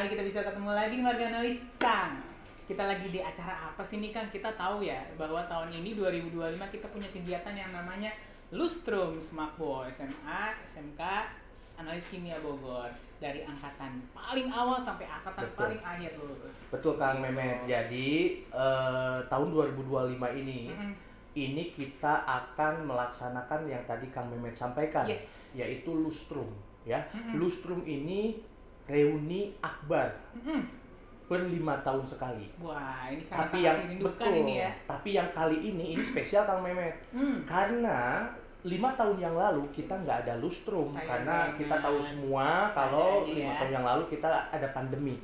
sekali kita bisa ketemu lagi nih warga analis Kang. Kita lagi di acara apa sih nih Kang? Kita tahu ya bahwa tahun ini 2025 kita punya kegiatan yang namanya Lustrum Smakbo SMA, SMK, Analis Kimia Bogor. Dari angkatan paling awal sampai angkatan paling akhir lulus. Betul Kang Mehmet. Jadi tahun 2025 ini kita akan melaksanakan yang tadi Kang Mehmet sampaikan, yaitu Lustrum. Ya, Lustrum ini reuni akbar per 5 tahun sekali. Wah, ini sangat betul, ini ya. Tapi yang kali ini spesial Kang Mehmet, karena 5 tahun yang lalu kita nggak ada Lustrum karena kita tahu semua kalau 5 tahun yang lalu kita ada pandemi.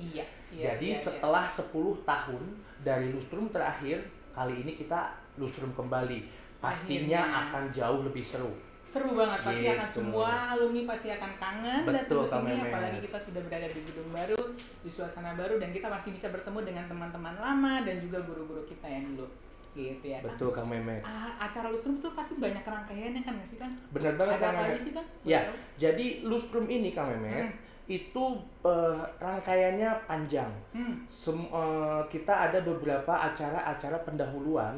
Jadi setelah 10 tahun dari Lustrum terakhir, kali ini kita Lustrum kembali. Pastinya akan jauh lebih seru. Seru banget, pasti akan semua alumni pasti akan kangen datang ke sini, apalagi kita sudah berada di gedung baru, di suasana baru, dan kita masih bisa bertemu dengan teman-teman lama dan juga guru-guru kita yang dulu. Gitu ya, betul Kang Mehmet. Acara Lustrum itu pasti banyak rangkaiannya kan nggak sih Kang? Benar banget Kang Mehmet. Sih, Kang? Ya, jadi Lustrum ini Kang Mehmet itu rangkaiannya panjang. Kita ada beberapa acara-acara pendahuluan.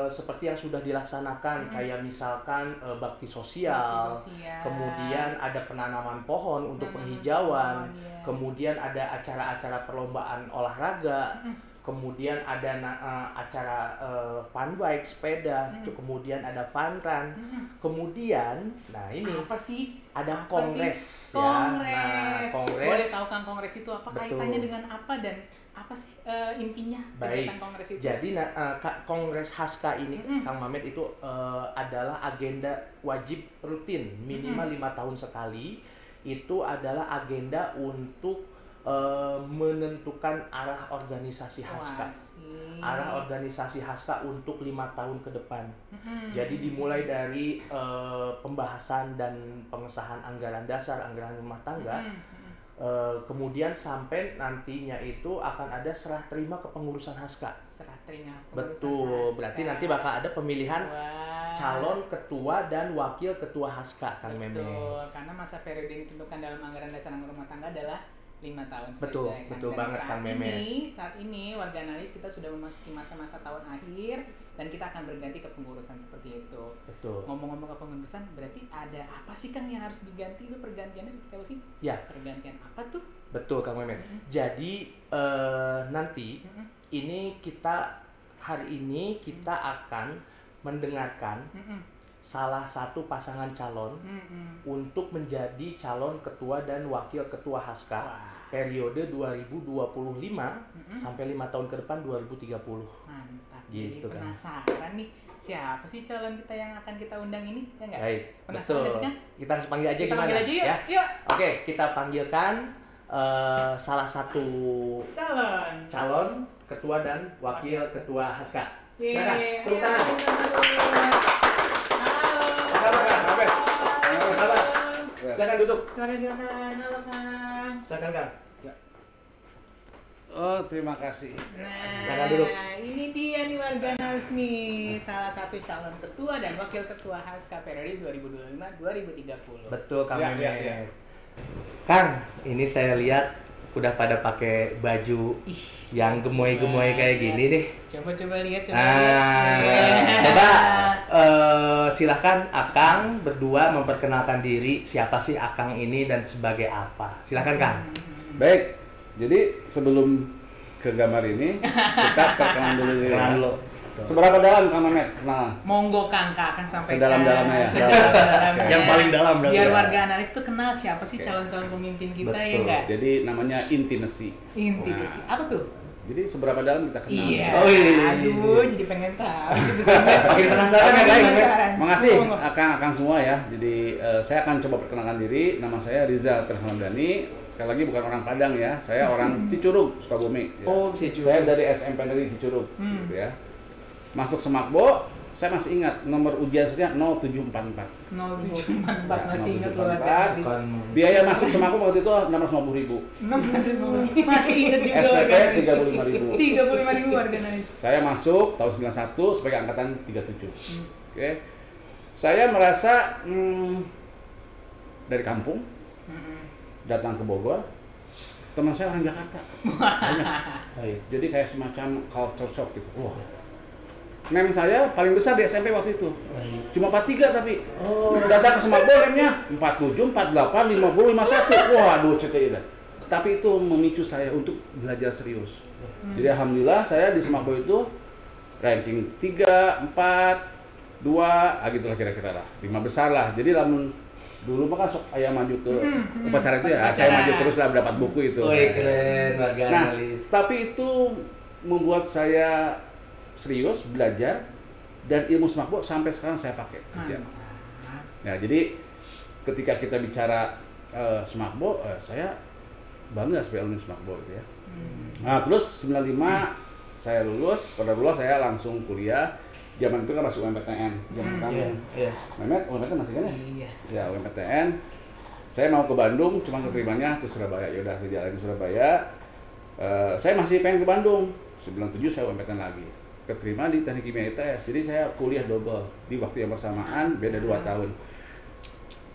Seperti yang sudah dilaksanakan, kayak misalkan bakti sosial, kemudian ada penanaman pohon untuk penghijauan, kemudian ada acara-acara perlombaan olahraga, kemudian ada acara fun bike sepeda, kemudian ada fun run, kemudian ini apa sih? Ada kongres ya. Kongres. Kongres. Boleh tahu Kang kongres itu apa? Kaitannya dengan apa dan apa sih intinya kegiatan kongres itu? Jadi kongres Haska ini Kang Mehmet itu adalah agenda wajib rutin minimal 5 tahun sekali. Itu adalah agenda untuk menentukan arah organisasi Haska. Arah organisasi Haska untuk 5 tahun ke depan. Jadi dimulai dari pembahasan dan pengesahan anggaran dasar, anggaran rumah tangga. Kemudian sampai nantinya itu akan ada serah terima kepengurusan Haska. Serah terima kepengurusan Betul, Haska. berarti nanti bakal ada pemilihan calon ketua dan wakil ketua Haska, Kang Mehmet. Betul, karena masa periode yang ditentukan dalam anggaran dasar rumah tangga adalah 5 tahun. Betul, betul banget Kang Mehmet. Saat ini warga analis kita sudah memasuki masa-masa tahun akhir dan kita akan berganti kepengurusan seperti itu. Betul. Ngomong-ngomong kepengurusan, berarti ada apa sih Kang yang harus diganti? Itu pergantiannya seperti apa sih? Ya. Pergantian apa tuh? Betul Kang Mehmet. Jadi nanti ini hari ini kita akan mendengarkan salah satu pasangan calon untuk menjadi calon ketua dan wakil ketua Haska periode 2025 sampai 5 tahun ke depan 2030. Mantap. Gitu Jadi kan. penasaran nih siapa sih calon kita yang akan kita undang ini? Ya enggak? Baik. Penasaran Betul. kan? Kita harus panggil aja kita gimana? Panggil aja yuk. Ya. Yuk. Oke, kita panggilkan salah satu calon ketua dan wakil ketua Haska. Silakan. Tepuk tangan. Silakan duduk. Halo Kang. Silakan Kang. Oh, terima kasih. Nah, ini dia nih warga analis nih, salah satu calon ketua dan wakil ketua Haska periode 2025-2030. Betul Kang Ya, Mehmet. ya. Kang, ini saya lihat udah pada pakai baju yang gemoy-gemoy kayak gini nih. Coba lihat, Coba silahkan Akang berdua memperkenalkan diri, siapa sih Akang ini dan sebagai apa. Silahkan Kang. Baik, jadi sebelum ke gambar ini kita perkenalan dulu diri. Seberapa dalam Kang Mehmet kenalan? Monggo Kang, akan sampaikan. Sedalam-dalamnya ya. Sedalam-dalamnya. Yang paling dalam biar warga analis tuh kenal siapa sih calon-calon pemimpin kita. Ya enggak? Jadi namanya intimacy. Intimacy. Apa tuh? Jadi seberapa dalam kita kenal? Iya. Oh, iya. Aduh, jadi pengen tahu. Makin penasaran ya guys. Makasih Akang semua ya. Jadi saya akan coba perkenalkan diri. Nama saya Rizal Terhamdani. Sekali lagi bukan orang Padang ya. Saya orang Cicurug, Sukabumi. Ya. Oh, Cicurug. Saya dari SMP Negeri Cicurug, gitu ya. Masuk Semakbo, saya masih ingat nomor ujian saya 0744. 0744 masih ingat loh. Biaya masuk Semakbo waktu itu 650.000. Masih ingat juga. SPP 35.000. 35.000 warga analis. Saya masuk tahun 91 sebagai angkatan 37. Oke. Saya merasa dari kampung datang ke Bogor teman saya orang Jakarta. Banyak. Jadi kayak semacam culture shock gitu. Wah. Nem saya paling besar di SMP waktu itu. Cuma 43 tapi. Datang ke Semakbo nemnya 47, 48, 50, 51. Waduh, CTI dah. Tapi itu memicu saya untuk belajar serius. Jadi alhamdulillah saya di Semakbo itu ranking 3, 4, 2, gitulah kira-kira lah. 5 besar lah. Jadi lamun dulu mah kan sok ayah maju ke upacara itu ya, saya maju terus lah dapat buku itu. Keren, warga analis. Tapi itu membuat saya serius belajar dan ilmu Semakbo sampai sekarang saya pakai kerja. Nah, jadi ketika kita bicara Semakbo, saya bangga sebagai alumni Semakbo gitu ya. Nah, terus 95 saya lulus, pada lulus saya langsung kuliah. Zaman itu kan masuk UMPTN, zaman kamu. Mehmet, UMPTN masih kan ya? Iya. Ya, UMPTN. Saya mau ke Bandung, cuma keterimanya ke Surabaya. Ya udah, saya jalan ke Surabaya. Saya masih pengen ke Bandung. 97 saya UMPTN lagi. Keterima di Teknik Kimia ITS. Jadi saya kuliah double di waktu yang bersamaan, beda 2 tahun.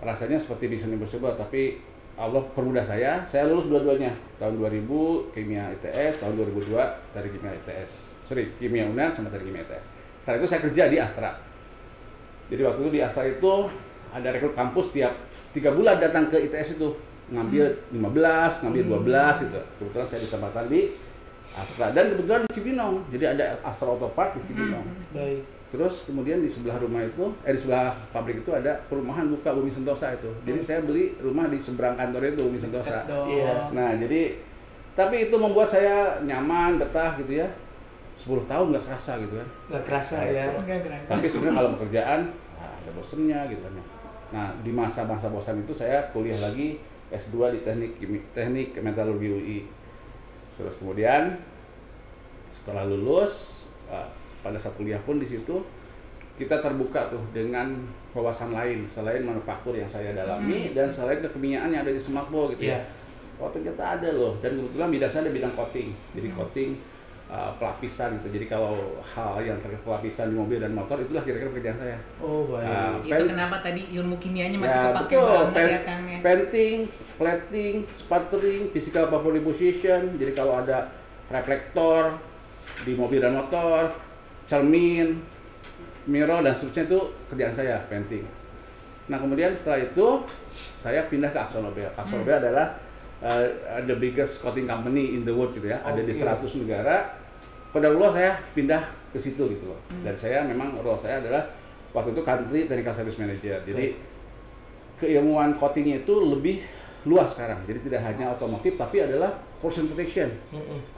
Rasanya seperti Mission Impossible, tapi Allah permudah saya lulus dua-duanya. Tahun 2000 Kimia ITS, tahun 2002 Teknik Kimia ITS. Kimia UNER sama Teknik Kimia ITS. Setelah itu saya kerja di Astra. Jadi waktu itu di Astra itu ada rekrut kampus tiap 3 bulan datang ke ITS itu. Ngambil 15, ngambil 12 gitu. Kebetulan saya ditempatkan di Astra dan kebetulan di Cibinong. Jadi ada Astra Auto Park di Cibinong. Baik. Terus kemudian di sebelah rumah itu, di sebelah pabrik itu ada perumahan buka Bumi Sentosa itu. Jadi saya beli rumah di seberang kantor itu Bumi Sentosa. Iya. Nah, jadi tapi itu membuat saya nyaman, betah gitu ya. 10 tahun nggak kerasa gitu kan. Nggak kerasa ya. Tapi sebenarnya kalau pekerjaan ada bosennya gitu kan. Nah, di masa-masa bosan itu saya kuliah lagi S2 di Teknik Metalurgi UI. Terus kemudian setelah lulus pada saat kuliah pun di situ kita terbuka tuh dengan wawasan lain selain manufaktur yang saya dalami dan selain kekimiaan yang ada di Semakbo gitu ya. Oh ternyata ada loh, dan kebetulan bidang saya ada bidang coating, jadi coating pelapisan gitu. Jadi kalau hal yang terkait pelapisan di mobil dan motor itulah kira-kira pekerjaan saya. Oh baik. Itu kenapa tadi ilmu kimianya masih Ya, kepake betul. banget ya Kang ya. Painting, plating, sputtering, physical power deposition. Jadi kalau ada reflektor di mobil dan motor, cermin, mirror dan seterusnya itu kerjaan saya, painting. Nah kemudian setelah itu saya pindah ke Akzo Nobel. Akzo Nobel adalah the biggest coating company in the world gitu ya. Ada di 100 negara. Pada role saya pindah ke situ gitu loh. Dan saya memang role saya adalah waktu itu country technical service manager. Jadi keilmuan coatingnya itu lebih luas sekarang. Jadi tidak hanya otomotif tapi adalah portion protection.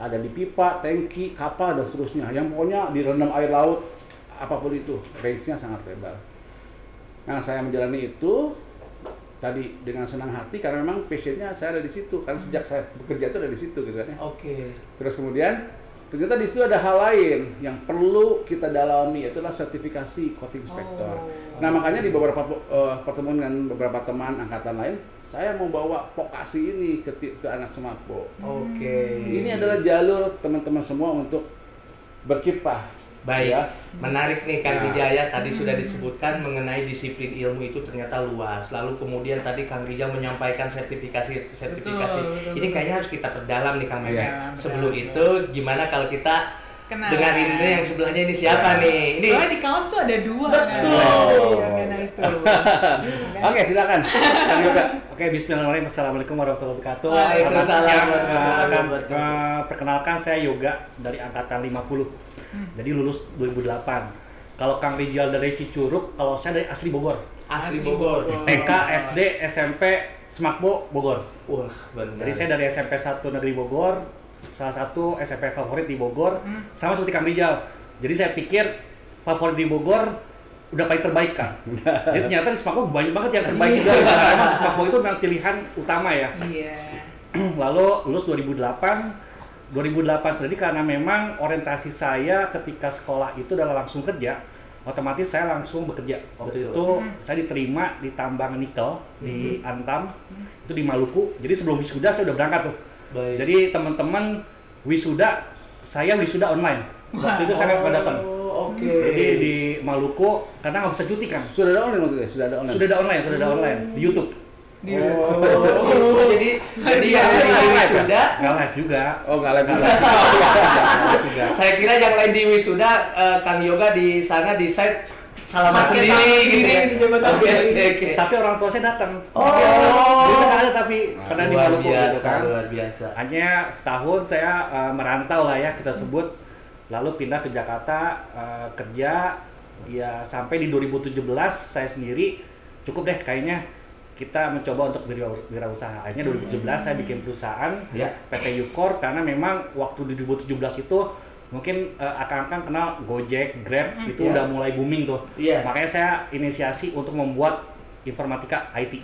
Ada di pipa, tangki, kapal dan seterusnya. Yang pokoknya direndam air laut apapun itu, range-nya sangat lebar. Nah, saya menjalani itu tadi dengan senang hati karena memang passion-nya saya ada di situ. Karena sejak saya bekerja itu ada di situ gitu kan ya. Terus kemudian ternyata di situ ada hal lain yang perlu kita dalami, yaitu sertifikasi coating inspector. Nah, makanya di beberapa pertemuan dengan beberapa teman angkatan lain, saya mau bawa vokasi ini ke anak Semakbo. Ini adalah jalur teman-teman semua untuk berkiprah. Baik, ya. Menarik nih Kang Rijaya, tadi sudah disebutkan mengenai disiplin ilmu itu ternyata luas. Lalu kemudian tadi Kang Rijaya menyampaikan sertifikasi. Betul. Ini kayaknya harus kita perdalam nih Kang Mehmet. Sebelum betul. itu gimana kalau kita Kenalan. dengarin dulu yang sebelahnya ini siapa nih? Ini Soalnya di kaos tuh ada 2. Betul. Oke, silakan. Oke, bismillahirrahmanirrahim. Assalamualaikum warahmatullahi wabarakatuh. Waalaikumsalam warahmatullahi wabarakatuh. Perkenalkan, saya Yoga dari angkatan 50. Jadi lulus 2008. Kalau Kang Rijal dari Cicurug, kalau saya dari asli Bogor. Asli Bogor. TK, SD, SMP, Semakbo, Bogor. Wah, benar. Jadi saya dari SMP 1 Negeri Bogor, salah satu SMP favorit di Bogor, sama seperti Kang Rijal. Jadi saya pikir favorit di Bogor udah paling terbaik kan. Jadi ternyata di Semakbo banyak banget yang terbaik juga. Karena Semakbo itu memang pilihan utama ya. Lalu lulus 2008 sendiri karena memang orientasi saya ketika sekolah itu adalah langsung kerja, otomatis saya langsung bekerja. Waktu itu saya diterima di tambang nikel di Antam, itu di Maluku. Jadi sebelum wisuda saya udah berangkat tuh. Jadi teman-teman wisuda, saya wisuda online. Waktu itu saya nggak datang. Jadi di Maluku karena nggak bisa cuti kan. Sudah ada online waktu itu? Sudah ada online. Sudah ada online di YouTube. jadi yang lain di wisuda Nggak live juga. Oh, nggak live juga. saya kira yang lain di wisuda Kang Yoga di sana di site salaman Pakai sendiri salam gitu ya. sendiri di jabatan. Oke. Tapi orang tua saya datang. Oh. Dia nggak ada tapi karena di Luar Maluku gitu biasa, kan. luar biasa. Hanya setahun saya merantau lah ya kita sebut, lalu pindah ke Jakarta kerja ya sampai di 2017 saya sendiri cukup deh kayaknya kita mencoba untuk berwirausaha. Akhirnya 2017 saya bikin perusahaan PT Yukor karena memang waktu di 2017 itu mungkin akang-akang kenal Gojek, Grab itu udah mulai booming tuh. Makanya saya inisiasi untuk membuat informatika IT.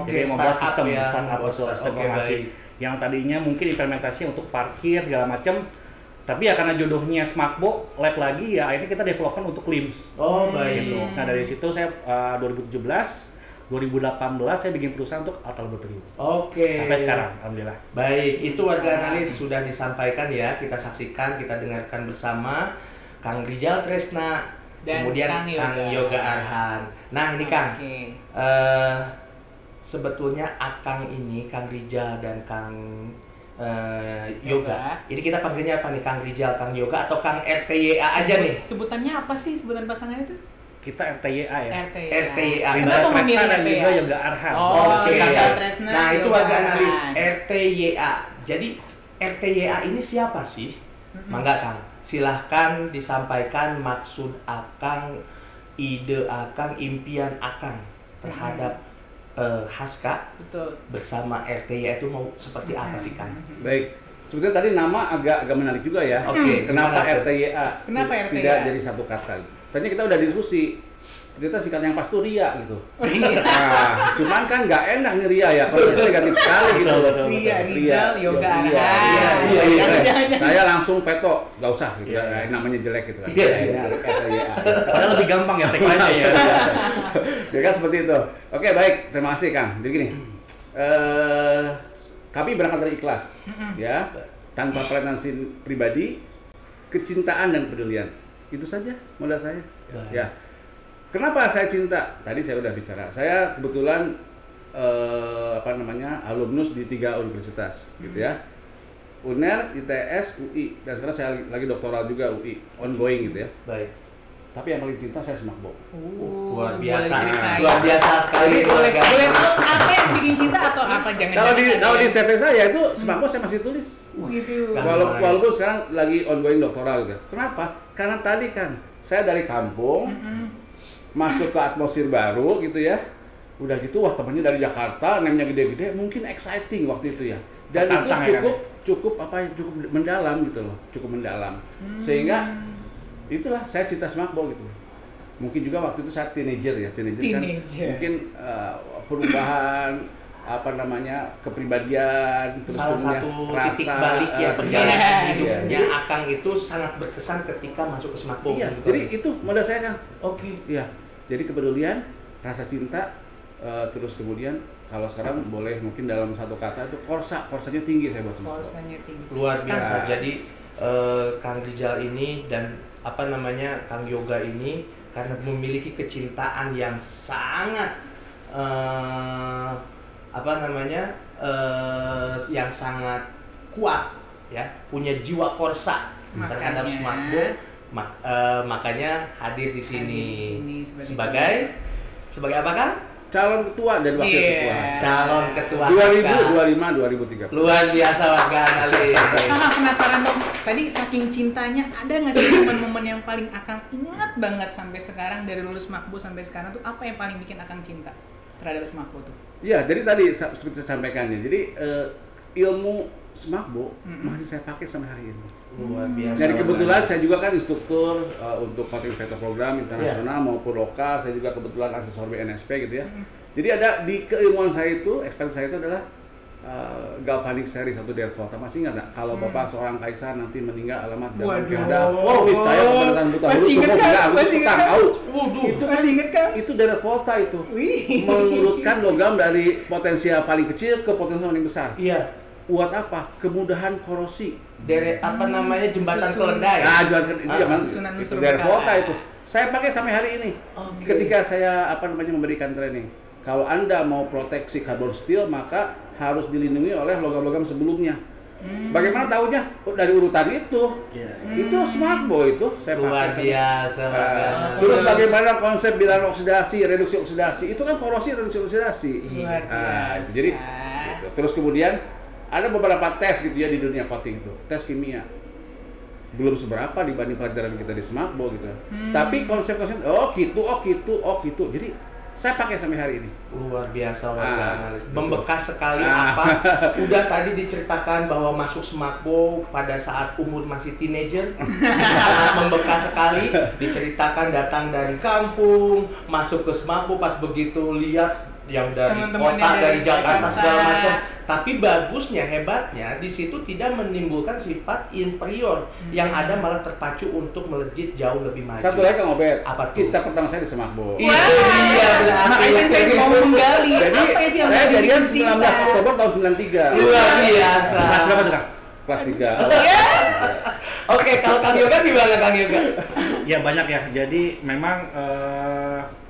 Jadi membuat sistem startup informasi yang tadinya mungkin implementasi untuk parkir segala macam. Tapi ya karena jodohnya Smakbo lab lagi ya akhirnya kita development untuk LIMS. Baik. Gitu. Nah dari situ saya 2017 2018 saya bikin perusahaan untuk Alta Laboratorium. Sampai sekarang, alhamdulillah. Baik, itu warga analis sudah disampaikan ya, kita saksikan, kita dengarkan bersama Kang Rijal Tresna dan kemudian Kang Yoga Arhan. Nah ini Kang, sebetulnya Akang ini, Kang Rijal dan Kang Yoga, ini kita panggilnya apa nih? Kang Rijal, Kang Yoga atau Kang RTYA aja nih? Sebutannya apa sih sebutan pasangan itu? Kita RTYA ya. RTYA. Rijal Tresna dan juga Yoga Arhan. Nah itu warga analis RTYA. Jadi RTYA ini siapa sih? Mangga Kang, silahkan disampaikan maksud Akang, ide Akang, impian Akang terhadap Haska bersama RTYA itu mau seperti apa sih Kang? Baik, sebetulnya tadi nama agak menarik juga ya. Kenapa RTYA? Kenapa RTYA? Tidak jadi satu kata. Tadinya kita udah diskusi, ternyata singkat yang pas tuh Ria gitu. Nah, cuman kan nggak enak nih Ria ya, kalau bisa negatif sekali gitu. Rijal, Yoga Arhan. Iya. Saya langsung peto, nggak usah gitu. Namanya jelek gitu kan. RTYA. Padahal lebih gampang ya tagline-nya ya. Ya kan seperti itu. Oke baik, terima kasih Kang. Jadi gini, kami berangkat dari ikhlas, ya, tanpa pretensi pribadi, kecintaan dan kepedulian. Itu saja modal saya. Ya. Kenapa saya cinta? Tadi saya udah bicara. Saya kebetulan alumnus di 3 universitas, gitu ya. UNER, ITS, UI, dan sekarang saya lagi doktoral juga UI, ongoing gitu ya. Baik. Tapi yang paling cinta saya Smakbo. Luar biasa sekali. Boleh tahu apa yang bikin cinta atau apa? Kalau di CV saya itu Smakbo saya masih tulis. Gitu. Walaupun sekarang lagi ongoing doktoral gitu. Kenapa? Karena tadi kan saya dari kampung masuk ke atmosfer baru gitu ya. Udah gitu wah temannya dari Jakarta, namanya gede-gede, mungkin exciting waktu itu ya. Dan itu cukup mendalam gitu loh, cukup mendalam. Sehingga itulah saya cinta Smakbo gitu. Mungkin juga waktu itu saya teenager kan mungkin perubahan kepribadian, terus salah satu titik balik ya perjalanan hidupnya Akang itu sangat berkesan ketika masuk ke Smakbo. Iya, jadi itu modal saya Kang. Iya, jadi kepedulian, rasa cinta, terus kemudian kalau sekarang boleh mungkin dalam satu kata itu korsanya tinggi saya buat Smakbo. Luar biasa. Jadi Kang Rijal ini dan Kang Yoga ini karena memiliki kecintaan yang sangat yang sangat kuat ya, punya jiwa korsa terhadap Smakbo, makanya hadir di sini sebagai apa Kang? Calon ketua dan wakil ketua. Calon ketua 2025-2030. Luar biasa warga analis. Penasaran dong. Tadi saking cintanya ada nggak sih momen-momen yang paling Akang ingat banget sampai sekarang dari lulus Smakbo sampai sekarang tuh apa yang paling bikin Akang cinta terhadap Smakbo tuh? Iya, jadi tadi seperti saya sampaikan ya. Jadi ilmu Smakbo masih saya pakai sampai hari ini. Luar biasa. Jadi kebetulan saya juga kan instruktur untuk Innovator Program internasional maupun lokal. Saya juga kebetulan asesor BNSP gitu ya. Jadi ada di keilmuan saya itu, ekspertis saya itu adalah galvanic seri 1 delta. Masih ingat nggak? Kalau Bapak seorang kaisar nanti meninggal alamat dan ada saya pemerintahan buta huruf cukup nggak tahu. Itu dari volta itu. Mengurutkan logam dari potensial paling kecil ke potensial paling besar. Iya. Buat apa? Kemudahan korosi. Dari jembatan keledai. Nah, itu dari volta itu. Saya pakai sampai hari ini. Ketika saya memberikan training. Kalau Anda mau proteksi carbon steel, maka harus dilindungi oleh logam-logam sebelumnya. Bagaimana tahunya? Dari urutan itu. Itu Smartbo itu saya luar pakai. Biasa. Terus bagaimana konsep bilangan oksidasi, reduksi oksidasi? Itu kan korosi, reduksi oksidasi. Luar biasa. Jadi gitu. Terus kemudian ada beberapa tes gitu ya di dunia coating itu, tes kimia. Belum seberapa dibanding pelajaran kita di Smartbo gitu. Tapi konsep-konsep oh gitu. Jadi saya pakai sampai hari ini. Luar biasa warga analis. Membekas sekali apa? Udah tadi diceritakan bahwa masuk Smartbo pada saat umur masih teenager. Sangat membekas sekali. Diceritakan datang dari kampung, masuk ke Smartbo pas begitu lihat yang dari kota, dari Jakarta segala macam. Tapi bagusnya, hebatnya di situ tidak menimbulkan sifat inferior, yang ada malah terpacu untuk melejit jauh lebih maju. Satu lagi Kang Obed, apa tuh? Kita pertama saya di Smartbo. Itu dia makanya saya mau menggali. Jadi saya jadian 19 Oktober tahun 93. Luar biasa. Kelas berapa tuh, Kang? Kelas 3. Oke, kalau Kang Yoga gimana Kang Yoga? Ya banyak ya. Jadi memang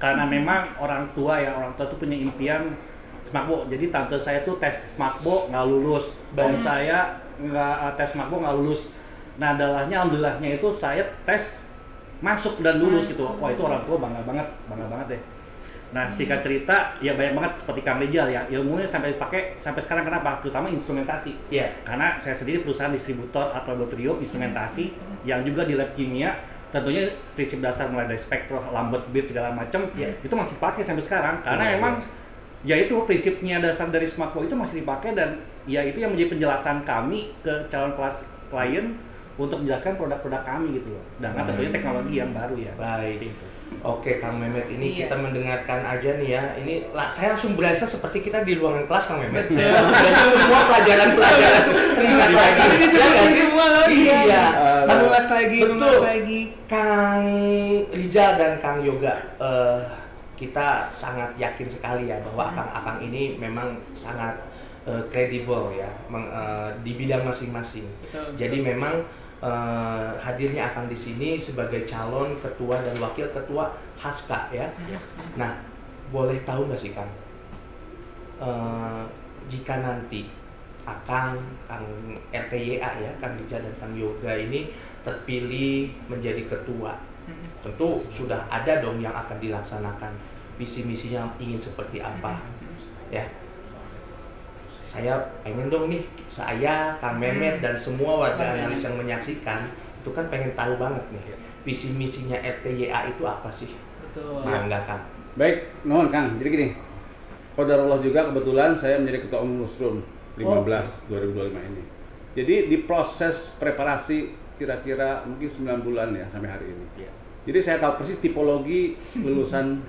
karena memang orang tua tuh punya impian Smartbo. Jadi tante saya tuh tes Smartbo nggak lulus. Om saya nggak tes Smartbo nggak lulus. Nah, alhamdulillahnya itu saya tes masuk dan lulus gitu. Wah, itu orang tua bangga banget deh. Nah, singkat cerita ya banyak banget seperti Kang Rijal ya, ilmunya sampai dipakai sampai sekarang. Kenapa? Terutama instrumentasi. Iya. Karena saya sendiri perusahaan distributor atau laboratorium instrumentasi yang juga di lab kimia. Tentunya prinsip dasar mulai dari spektrum, Lambert Beer segala macam itu masih dipakai sampai sekarang. Karena memang ya itu prinsipnya dasar dari Smartbo itu masih dipakai, dan ya itu yang menjadi penjelasan kami ke calon klien untuk menjelaskan produk-produk kami gitu loh. Dan tentunya teknologi yang baru ya. Baik. Oke Kang Mehmet, ini kita mendengarkan aja nih ya. Ini saya langsung berasa seperti kita di ruangan kelas Kang Mehmet. Jadi semua pelajaran-pelajaran teringat lagi. Ini seperti semua loh. Iya. Ulas lagi. Kang Rijal dan Kang Yoga, kita sangat yakin sekali ya bahwa akang-akang ini memang sangat kredibel ya di bidang masing-masing. Jadi memang hadirnya akang di sini sebagai calon ketua dan wakil ketua Haska ya. Nah, boleh tahu nggak sih Kang, jika nanti Kang RTYA ya, Kang Rijal dan Kang Yoga ini terpilih menjadi ketua, tentu sudah ada dong yang akan dilaksanakan, visi misinya ingin seperti apa ya. Saya pengen dong nih, saya, Kang Mehmet dan semua warga analis yang menyaksikan itu kan pengen tahu banget nih visi misinya RTYA itu apa sih. Betul. Bangga Kang. Baik, nuhun Kang. Jadi gini, qadarullah juga kebetulan saya menjadi ketua umum Lustrum 2025 ini. Jadi di proses preparasi kira-kira mungkin 9 bulan ya sampai hari ini. Jadi saya tahu persis tipologi lulusan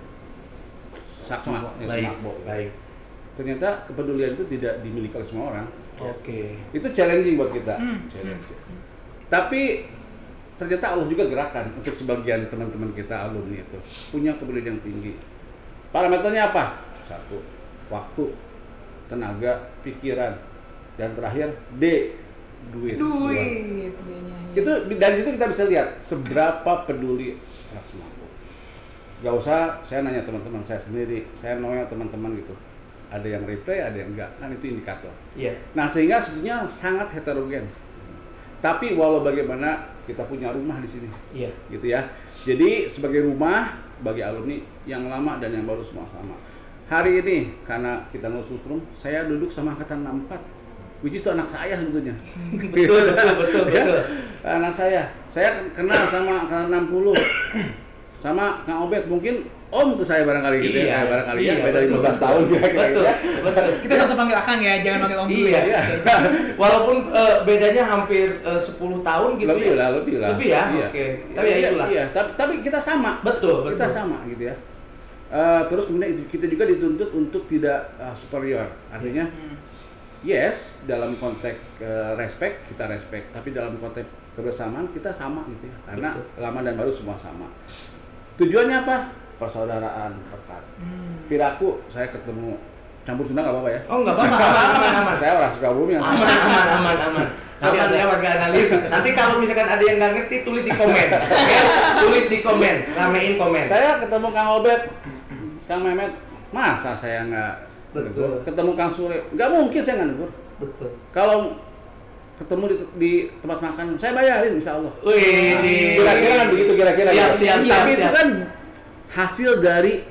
Smartbo. Baik. Ternyata kepedulian itu tidak dimiliki oleh semua orang. Oke. Itu challenging buat kita. Tapi ternyata Allah juga gerakan untuk sebagian teman-teman kita alumni itu punya kepedulian yang tinggi. Parameternya apa? Satu, waktu, tenaga, pikiran, dan terakhir D, duit. Itu dari situ kita bisa lihat seberapa peduli anak Smartbo. Gak usah saya nanya teman-teman saya sendiri, saya nanya teman-teman gitu. Ada yang reply, ada yang enggak, kan itu indikator. Iya. Nah, sehingga sebetulnya sangat heterogen. Tapi walau bagaimana kita punya rumah di sini. Iya. Gitu ya. Jadi sebagai rumah bagi alumni yang lama dan yang baru semua sama. Hari ini karena kita ngurus Lustrum, saya duduk sama angkatan 64. Which is itu anak saya sebetulnya. betul. Anak saya kenal sama angkatan 60. Sama Kang Obed mungkin om ke saya barangkali gitu ya, barangkali ya, beda 15 tahun kira-kira. Betul. Kita tetap panggil Akang ya, jangan panggil om dulu ya. Walaupun bedanya hampir 10 tahun gitu lebih ya. Lebih lah. Lebih ya? Iya. Oke. Tapi ya itulah. Iya, tapi kita sama. Betul. Kita sama gitu ya. Terus kemudian kita juga dituntut untuk tidak superior. Artinya yes, dalam konteks respect kita respect, tapi dalam konteks kebersamaan kita sama gitu ya. Karena lama dan baru semua sama. Tujuannya apa? Persaudaraan, rekat. Piraku saya ketemu campur Sunda nggak apa-apa ya? Oh nggak apa-apa, aman. Saya orang Sukabumi. Aman. Aman ya warga analis. Nanti kalau misalkan ada yang nggak ngerti tulis di komen. Tulis di komen, ramein komen. Saya ketemu Kang Obed, Kang Mehmet, Masa saya nggak Betul. ketemu Kang Sule? Nggak mungkin saya nggak negur. Betul. Kalau ketemu di tempat makan, saya bayarin insya Allah. Wih, Kira-kira kan begitu kira-kira. Siap. Tapi itu kan hasil dari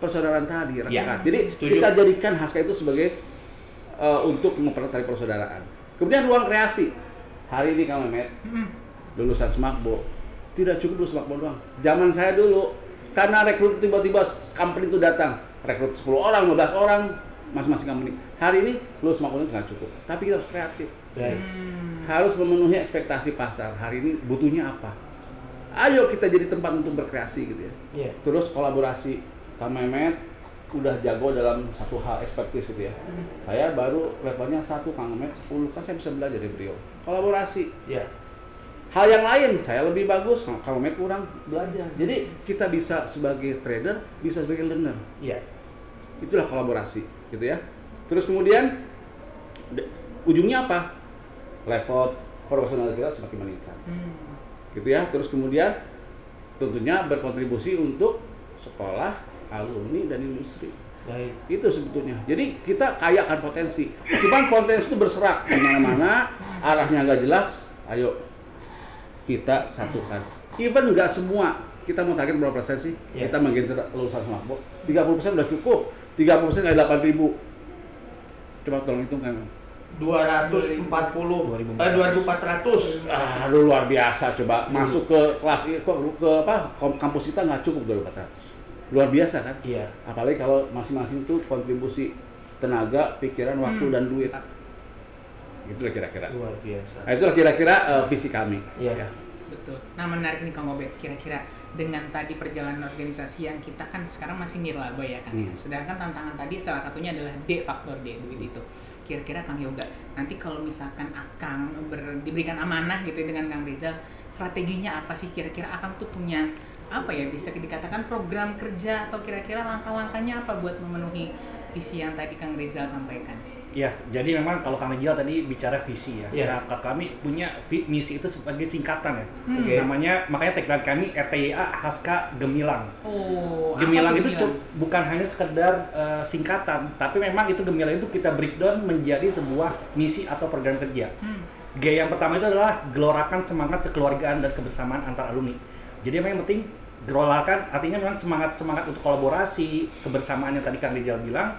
persaudaraan tadi, Ya, Jadi setuju. kita jadikan Haska itu sebagai untuk mempererat tali persaudaraan. Kemudian ruang kreasi. Hari ini Kang Mehmet, lulusan Smakbo, tidak cukup lulus Smakbo doang. Zaman saya dulu, karena rekrut tiba-tiba company itu datang, rekrut 10 orang, 15 orang, masing-masing company. Hari ini lulus Smakbo itu nggak cukup, tapi kita harus kreatif. Baik. Harus memenuhi ekspektasi pasar. Hari ini butuhnya apa? Ayo kita jadi tempat untuk berkreasi gitu ya. Iya. Terus kolaborasi. Kang Mehmet udah jago dalam satu hal expertise gitu ya. Saya baru levelnya 1, Kang Mehmet 10, kan saya bisa belajar dari beliau. Kolaborasi. Iya. Hal yang lain saya lebih bagus, Kang Mehmet kurang belajar. Jadi kita bisa sebagai trader, bisa sebagai learner. Iya. Itulah kolaborasi gitu ya. Terus kemudian ujungnya apa? Level profesional kita semakin meningkat. Gitu ya. Terus kemudian tentunya berkontribusi untuk sekolah, alumni dan industri. Baik. Itu sebetulnya. Jadi kita kaya akan potensi. Cuman potensi itu berserak kemana-mana, arahnya nggak jelas. Ayo kita satukan. Even nggak semua, kita mau target berapa persen sih? Yeah. Kita menggeser lulusan Smakbo. 30% udah cukup. 30% kayak 8.000. Coba tolong hitung kan. 240 2400. Aduh luar biasa, coba masuk ke kelas ke kampus kita nggak cukup 2.400. Luar biasa kan? Iya. Apalagi kalau masing-masing itu kontribusi tenaga, pikiran, waktu dan duit. Itulah kira-kira. Luar biasa. Nah, itulah kira-kira visi kami. Iya. Ya. Betul. Nah menarik nih Kang Obed, kira-kira dengan tadi perjalanan organisasi yang kita kan sekarang masih nirlaba ya kan. Sedangkan tantangan tadi salah satunya adalah faktor D, duit itu. Kira-kira Kang Yoga, nanti kalau misalkan Akang diberikan amanah gitu dengan Kang Rizal, strateginya apa sih kira-kira Akang tuh punya apa ya, bisa dikatakan program kerja atau kira-kira langkah-langkahnya apa buat memenuhi visi yang tadi Kang Rizal sampaikan? Ya, jadi memang kalau Kang Rizal tadi bicara visi ya. Iya. Nah, kami punya misi itu sebagai singkatan ya. Oke. Makanya tagline kami RTYA Haska Gemilang. Oh, Gemilang apa itu Gemilang? bukan hanya sekedar singkatan, tapi memang itu Gemilang itu kita breakdown menjadi sebuah misi atau program kerja. G yang pertama itu adalah gelorakan semangat kekeluargaan dan kebersamaan antar alumni. Jadi yang penting gelorakan artinya memang semangat untuk kolaborasi, kebersamaan yang tadi Kang Rizal bilang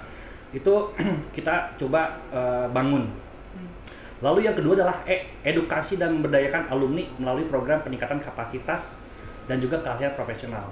itu kita coba bangun. Lalu yang kedua adalah edukasi dan memberdayakan alumni melalui program peningkatan kapasitas dan juga keahlian profesional.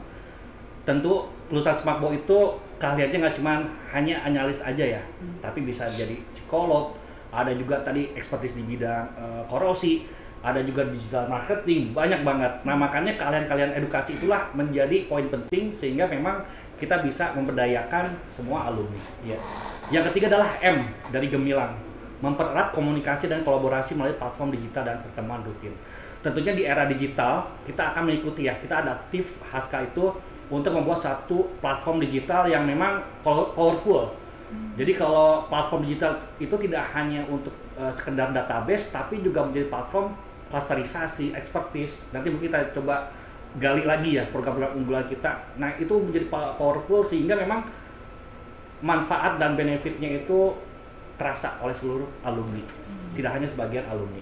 Tentu lulusan Smakbo itu keahliannya nggak cuma hanya analis aja ya, tapi bisa jadi psikolog, ada juga tadi ekspertis di bidang korosi, ada juga digital marketing, banyak banget. Nah makanya keahlian edukasi itulah menjadi poin penting sehingga memang kita bisa memberdayakan semua alumni. Iya. Yang ketiga adalah M dari Gemilang, mempererat komunikasi dan kolaborasi melalui platform digital dan pertemuan rutin. Tentunya di era digital kita akan mengikuti ya, kita adaptif Haska itu untuk membuat satu platform digital yang memang powerful. Jadi kalau platform digital itu tidak hanya untuk sekedar database, tapi juga menjadi platform klasterisasi, expertise. Nanti mungkin kita coba gali lagi ya program-program unggulan kita. Nah itu menjadi powerful sehingga memang manfaat dan benefitnya itu terasa oleh seluruh alumni, tidak hanya sebagian alumni.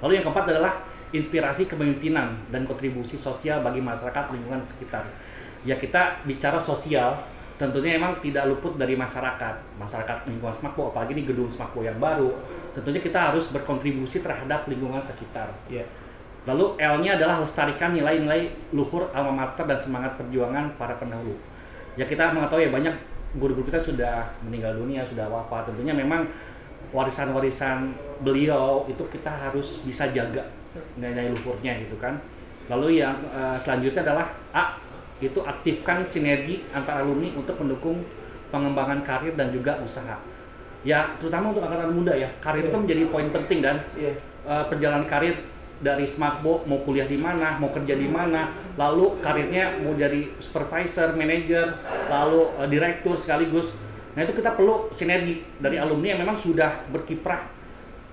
Lalu yang keempat adalah inspirasi kepemimpinan dan kontribusi sosial bagi masyarakat lingkungan sekitar. Ya kita bicara sosial, tentunya memang tidak luput dari masyarakat lingkungan Smakbo, apalagi ini gedung Smakbo yang baru. Tentunya kita harus berkontribusi terhadap lingkungan sekitar. Iya. Lalu L-nya adalah lestarikan nilai-nilai luhur alma mater dan semangat perjuangan para pendahulu. Ya kita mengetahui ya banyak guru-guru kita sudah meninggal dunia, sudah wafat. Tentunya memang warisan-warisan beliau itu kita harus bisa jaga nilai luhurnya gitu kan. Lalu yang selanjutnya adalah A, itu aktifkan sinergi antar alumni untuk mendukung pengembangan karir dan juga usaha. Ya terutama untuk angkatan muda ya, karir itu menjadi poin penting dan perjalanan karir dari Smakbo mau kuliah di mana, mau kerja di mana, lalu karirnya mau jadi supervisor, manager, lalu direktur sekaligus. Nah itu kita perlu sinergi dari alumni yang memang sudah berkiprah,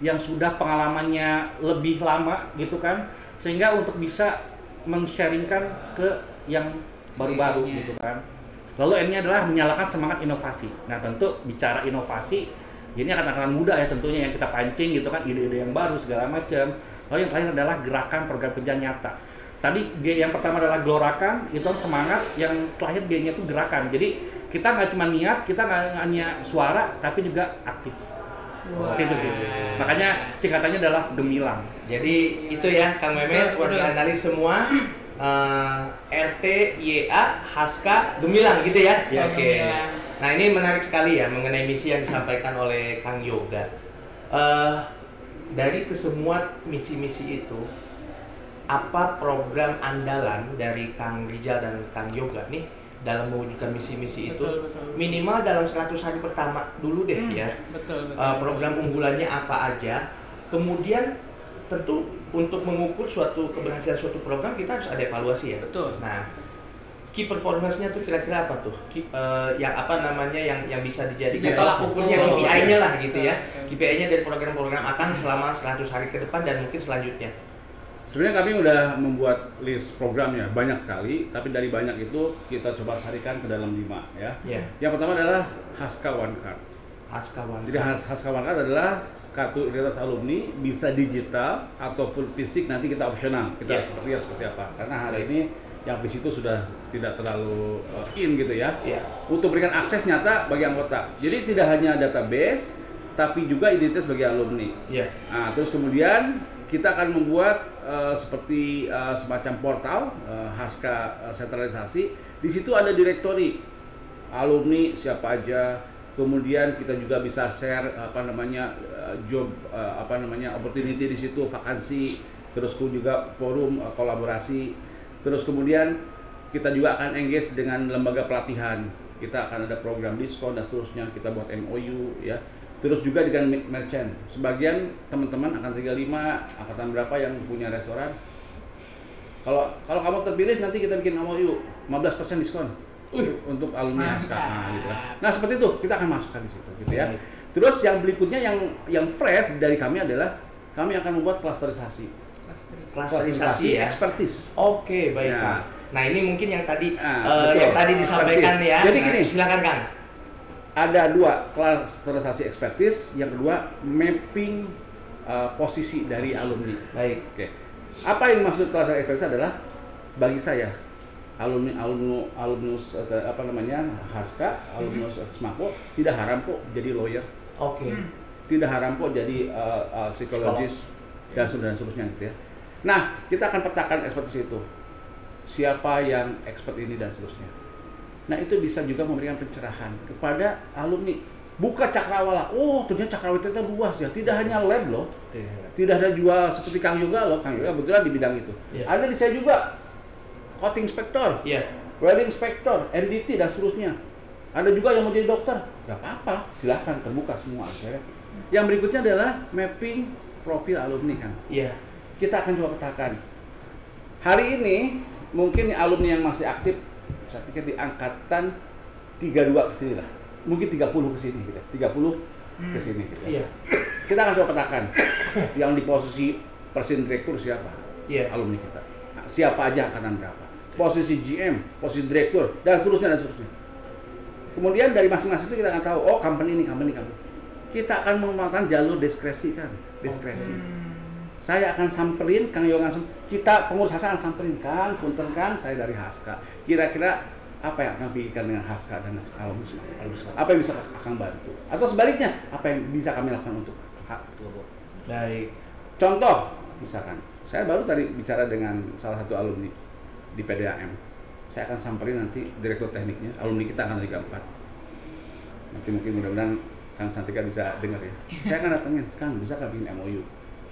yang sudah pengalamannya lebih lama gitu kan, sehingga untuk bisa men-sharingkan ke yang baru-baru gitu kan. Lalu N-nya adalah menyalakan semangat inovasi. Nah, tentu bicara inovasi, ini akan mudah ya tentunya yang kita pancing gitu kan, ide-ide yang baru segala macam. Lalu yang terakhir adalah gerakan program kerja nyata. Tadi G yang pertama adalah gelorakan, itu semangat, yang terakhir G-nya itu gerakan. Jadi kita nggak cuma niat, kita nggak hanya suara, tapi juga aktif. Seperti itu sih. Makanya singkatannya adalah gemilang. Jadi itu ya Kang Mehmet, warga analis semua. RT, YA, Haska, Gemilang gitu ya? Oke. Nah ini menarik sekali ya mengenai misi yang disampaikan oleh Kang Yoga. Dari kesemua misi-misi itu, apa program andalan dari Kang Rijal dan Kang Yoga nih dalam mewujudkan misi-misi itu? Minimal dalam 100 hari pertama dulu deh ya. Program unggulannya apa aja? Kemudian tentu untuk mengukur suatu keberhasilan suatu program kita harus ada evaluasi ya. Betul. Nah, key performance-nya tuh kira-kira apa tuh? Yang apa namanya yang bisa dijadikan tolak ukurnya, KPI-nya lah gitu ya. KPI-nya dari program-program Akang selama 100 hari ke depan dan mungkin selanjutnya. Sebenarnya kami udah membuat list programnya banyak sekali, tapi dari banyak itu kita coba sarikan ke dalam 5 ya. Yang pertama adalah Haska One Card. Jadi Haska One Card adalah kartu identitas alumni, bisa digital atau full fisik, nanti kita opsional. Kita seperti apa. Karena hari ini yang di situ sudah tidak terlalu in gitu ya. Untuk berikan akses nyata bagi anggota. Jadi tidak hanya database, tapi juga identitas bagi alumni. Nah, terus kemudian kita akan membuat seperti semacam portal Haska sentralisasi. Di situ ada direktori alumni siapa aja. Kemudian kita juga bisa share job opportunity di situ, vakansi. Terus juga forum kolaborasi. Terus kemudian kita juga akan engage dengan lembaga pelatihan. Kita akan ada program diskon dan seterusnya. Kita buat MOU ya. Terus juga dengan merchant. Sebagian teman-teman akan 35, angkatan berapa yang punya restoran. Kalau kamu terpilih nanti kita bikin MOU 15% diskon untuk alumni Haska. Gitu. Nah, seperti itu kita akan masukkan di situ gitu ya. Terus yang berikutnya yang fresh dari kami adalah kami akan membuat klasterisasi ya, expertise. Oke, baik Kang. Nah, ini mungkin yang tadi disampaikan ya. Jadi gini, silakan Kang. Ada 2 klasterisasi expertise, yang kedua mapping posisi dari alumni. Baik. Oke. Apa yang maksud klasterisasi expertise adalah bagi saya alumnus Haska, alumnus Smako tidak haram kok jadi lawyer. Tidak haram kok jadi psikologis dan seterusnya gitu ya. Nah, kita akan petakan expertise itu. Siapa yang expert ini dan seterusnya. Nah, itu bisa juga memberikan pencerahan kepada alumni. Buka cakrawala. Oh, ternyata cakrawala itu luas ya. Tidak hanya lab loh. Tidak ada juga seperti Kang Yoga loh. Kang Yoga kebetulan di bidang itu. Ada di saya juga. Coating inspector, welding inspector, NDT dan seterusnya. Ada juga yang mau jadi dokter, nggak apa-apa, silahkan terbuka semua. Yang berikutnya adalah mapping profil alumni kan. Kita akan coba petakan. Hari ini mungkin alumni yang masih aktif, saya pikir di angkatan 32 ke sini lah, mungkin 30 ke sini gitu, 30 ke sini gitu. Kita akan coba petakan yang di posisi presiden direktur siapa, alumni kita. Nah, siapa aja angkatan berapa? Posisi GM, posisi direktur, dan seterusnya. Kemudian dari masing-masing itu kita akan tahu, oh company ini. Kita akan mengembangkan jalur diskresi kan, Saya akan samperin, Kang Yoga, kita pengurus Haska akan samperin, Kang, punten Kang, saya dari Haska. Kira-kira apa yang akan pikirkan dengan Haska dan alumni? Apa yang bisa akan bantu? Atau sebaliknya, apa yang bisa kami lakukan untuk Baik. Contoh, misalkan, saya baru tadi bicara dengan salah satu alumni di PDAM. Saya akan samperin nanti direktur tekniknya, alumni kita akan Liga 4. Nanti mungkin mudah-mudahan Kang Santika bisa dengar ya. Saya akan datangin, Kang, bisa nggak bikin MOU?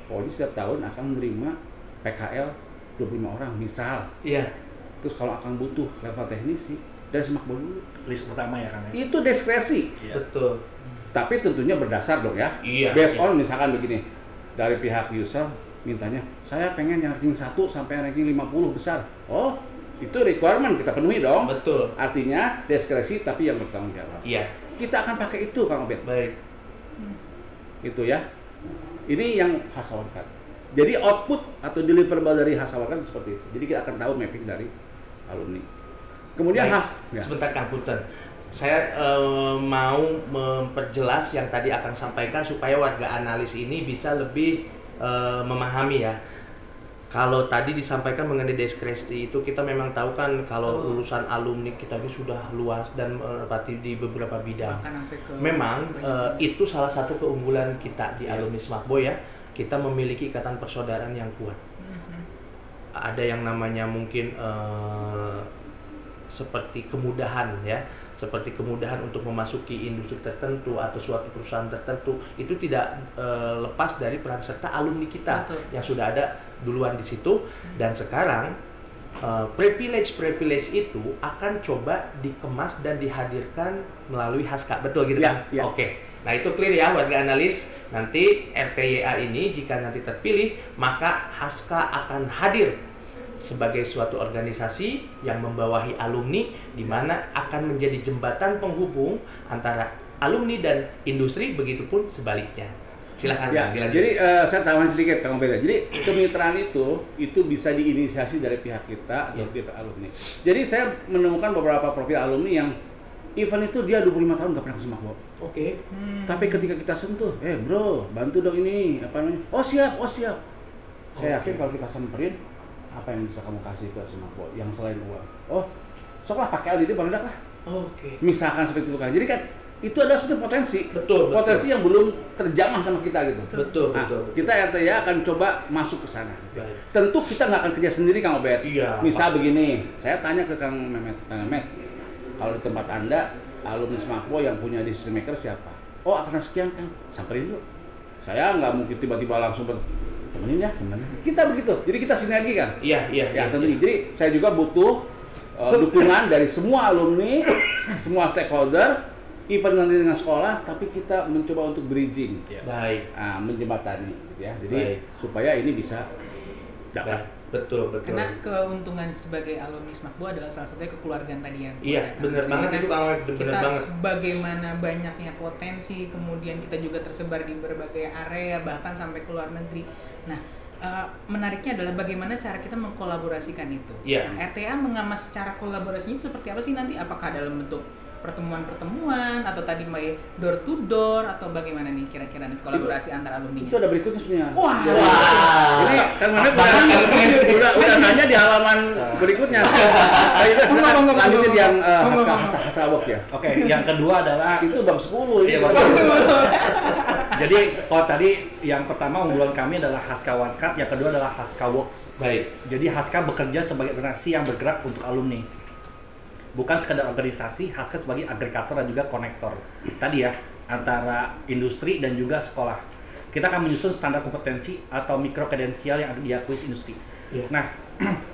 Pokoknya setiap tahun akan menerima PKL 25 orang, misal. Terus kalau akan butuh level teknisi, dari Semakbo dulu. List pertama ya Kang. Itu diskresi. Betul. Tapi tentunya berdasar dong ya. Based on misalkan begini, dari pihak user mintanya, saya pengen yang ranking 1 sampai ranking 50 besar. Oh, itu requirement kita penuhi dong. Betul. Artinya diskresi tapi yang bertanggung jawab. Kita akan pakai itu Kang Obed. Baik. Itu ya. Ini yang Haska One Card. Jadi output atau deliverable dari Haska One Card seperti itu. Jadi kita akan tahu mapping dari alumni. Kemudian sebentar Kang Punten. Saya mau memperjelas yang tadi akan sampaikan supaya warga analis ini bisa lebih memahami ya. Kalau tadi disampaikan mengenai diskresi itu, kita memang tahu kan kalau lulusan alumni kita ini sudah luas dan menempati di beberapa bidang. Memang itu salah satu keunggulan kita di alumni Smartboy ya. Kita memiliki ikatan persaudaraan yang kuat. Ada yang namanya mungkin seperti kemudahan ya, seperti kemudahan untuk memasuki industri tertentu atau suatu perusahaan tertentu, itu tidak lepas dari peran serta alumni kita yang sudah ada duluan di situ. Dan sekarang privilege itu akan coba dikemas dan dihadirkan melalui Haska, betul gitu kan? Ya. Oke, nah itu clear ya warga analis. Nanti RTYA ini jika nanti terpilih, maka Haska akan hadir sebagai suatu organisasi yang membawahi alumni, di mana akan menjadi jembatan penghubung antara alumni dan industri, begitupun sebaliknya. Silakan dilanjut. Jadi saya tambahan sedikit Kang Beda. Jadi kemitraan itu bisa diinisiasi dari pihak kita atau pihak alumni. Jadi saya menemukan beberapa profil alumni yang event itu dia 25 tahun nggak pernah ke Smartboy. Oke. Tapi ketika kita sentuh, bro, bantu dong ini apa namanya? Oh siap. Saya yakin kalau kita samperin, apa yang bisa kamu kasih ke Smartboy yang selain uang? Oh, soklah pakai LED baru dah lah. Oke. Misalkan seperti itu kan. Jadi kan itu adalah suatu potensi. Betul. Potensi yang belum terjamah sama kita gitu. Betul. Kita RTYA akan coba masuk ke sana. Baik. Tentu kita nggak akan kerja sendiri Kang Obed. Iya. Misal begini, saya tanya ke Kang Mehmet, kalau di tempat Anda alumni Smartboy yang punya decision maker siapa? Oh, akan sekian Kang, samperin dulu. Saya nggak mungkin tiba-tiba langsung temenin. Kita begitu. Jadi kita sinergi kan? Iya. Tentunya. Jadi saya juga butuh dukungan dari semua alumni, semua stakeholder, event nanti dengan sekolah, tapi kita mencoba untuk bridging. Baik. Menjembatani ya. Jadi supaya ini bisa dapat. Betul. Karena keuntungan sebagai alumni Smartboy adalah salah satunya kekeluargaan tadi yang benar banget itu Bang. Kita bagaimana banyaknya potensi, kemudian kita juga tersebar di berbagai area bahkan sampai ke luar negeri. Nah, menariknya adalah bagaimana cara kita mengkolaborasikan itu. Nah, RTA mengamas cara kolaborasinya seperti apa sih nanti? Apakah dalam bentuk pertemuan atau tadi door to door atau bagaimana nih kira-kira nih kolaborasi antara alumni? Itu ada berikutnya sebenarnya. Wah. Ini kan udah nanya di halaman berikutnya. Kita lanjutin yang Hasawok ya. Oke, yang kedua adalah itu bab 10 ya. Jadi kalau tadi yang pertama unggulan kami adalah Haska OneCard, yang kedua adalah Haska Works. Baik. Jadi Haska bekerja sebagai organisasi yang bergerak untuk alumni. Bukan sekedar organisasi, Haska sebagai agregator dan juga konektor tadi ya, antara industri dan juga sekolah. Kita akan menyusun standar kompetensi atau mikro kredensial yang diakui industri. Nah,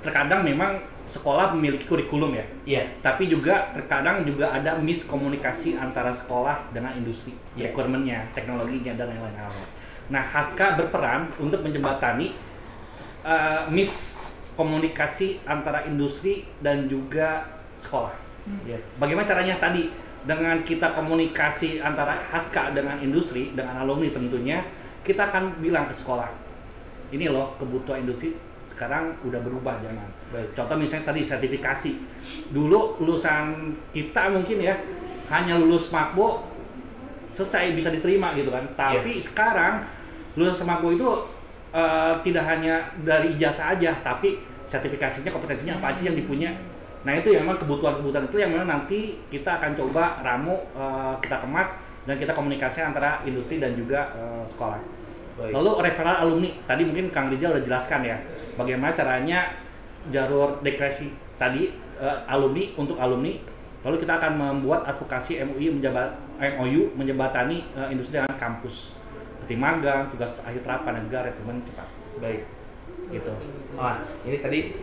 terkadang memang sekolah memiliki kurikulum ya, tapi juga terkadang juga ada miskomunikasi antara sekolah dengan industri, requirementnya, teknologinya, dan lain-lain hal. Nah, Haska berperan untuk menjembatani miskomunikasi antara industri dan juga sekolah. Bagaimana caranya tadi? Dengan kita komunikasi antara Haska dengan industri, dengan alumni tentunya, kita akan bilang ke sekolah, ini loh kebutuhan industri sekarang udah berubah zaman. Contoh misalnya tadi sertifikasi. Dulu lulusan kita mungkin ya hanya lulus Smartboy selesai bisa diterima gitu kan. Tapi sekarang lulus Smartboy itu tidak hanya dari ijazah aja, tapi sertifikasinya, kompetensinya apa aja yang dipunya. Nah itu yang memang kebutuhan-kebutuhan itu yang memang nanti kita akan coba ramu, kita kemas dan kita komunikasi antara industri dan juga sekolah. Lalu referral alumni, tadi mungkin Kang Rijal udah jelaskan ya, bagaimana caranya jalur dekresi tadi alumni untuk alumni. Lalu kita akan membuat advokasi MOU menjembatani industri dengan kampus, seperti magang, tugas akhir terapan dan juga rekrutmen cepat. Baik. Gitu. Ini tadi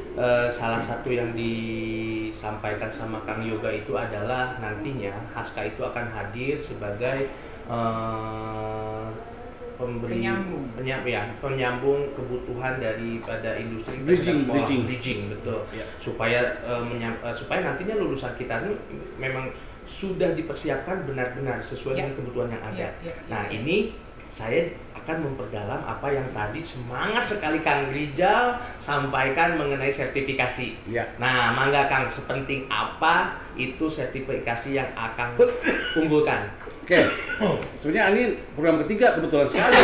salah satu yang disampaikan sama Kang Yoga itu adalah nantinya Haska itu akan hadir sebagai penyambung kebutuhan daripada industri dan sekolah, bridging betul. Supaya nantinya lulusan kita ini memang sudah dipersiapkan benar-benar sesuai dengan kebutuhan yang ada. Nah, ini saya akan memperdalam apa yang tadi semangat sekali Kang Rijal sampaikan mengenai sertifikasi. Ya. Nah, mangga Kang, sepenting apa itu sertifikasi yang akan unggulkan? Oke, sebenarnya ini program ketiga kebetulan sekali.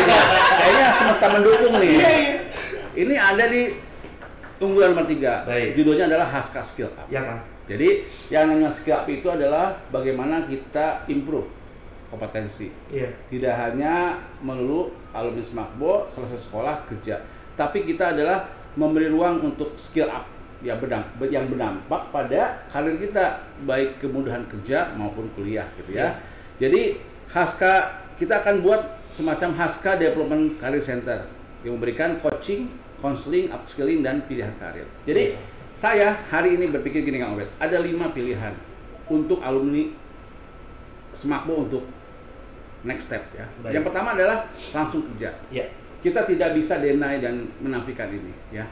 Kayaknya semesta mendukung nih. Ini ada di unggulan nomor 3. Baik. Judulnya adalah Haska Skill Up. Ya Kang. Jadi yang namanya skill up itu adalah bagaimana kita improve kompetensi. Iya. Tidak hanya melulu alumni Smakbo selesai sekolah kerja, tapi kita adalah memberi ruang untuk skill up yang berdampak pada karir kita, baik kemudahan kerja maupun kuliah gitu ya. Jadi Haska, kita akan buat semacam Haska Development Career Center yang memberikan coaching, counseling, upskilling, dan pilihan karir. Jadi saya hari ini berpikir gini Kang Obed, ada 5 pilihan untuk alumni Smakbo untuk next step ya. Baik. Yang pertama adalah langsung kerja. Ya. Kita tidak bisa deny dan menafikan ini ya.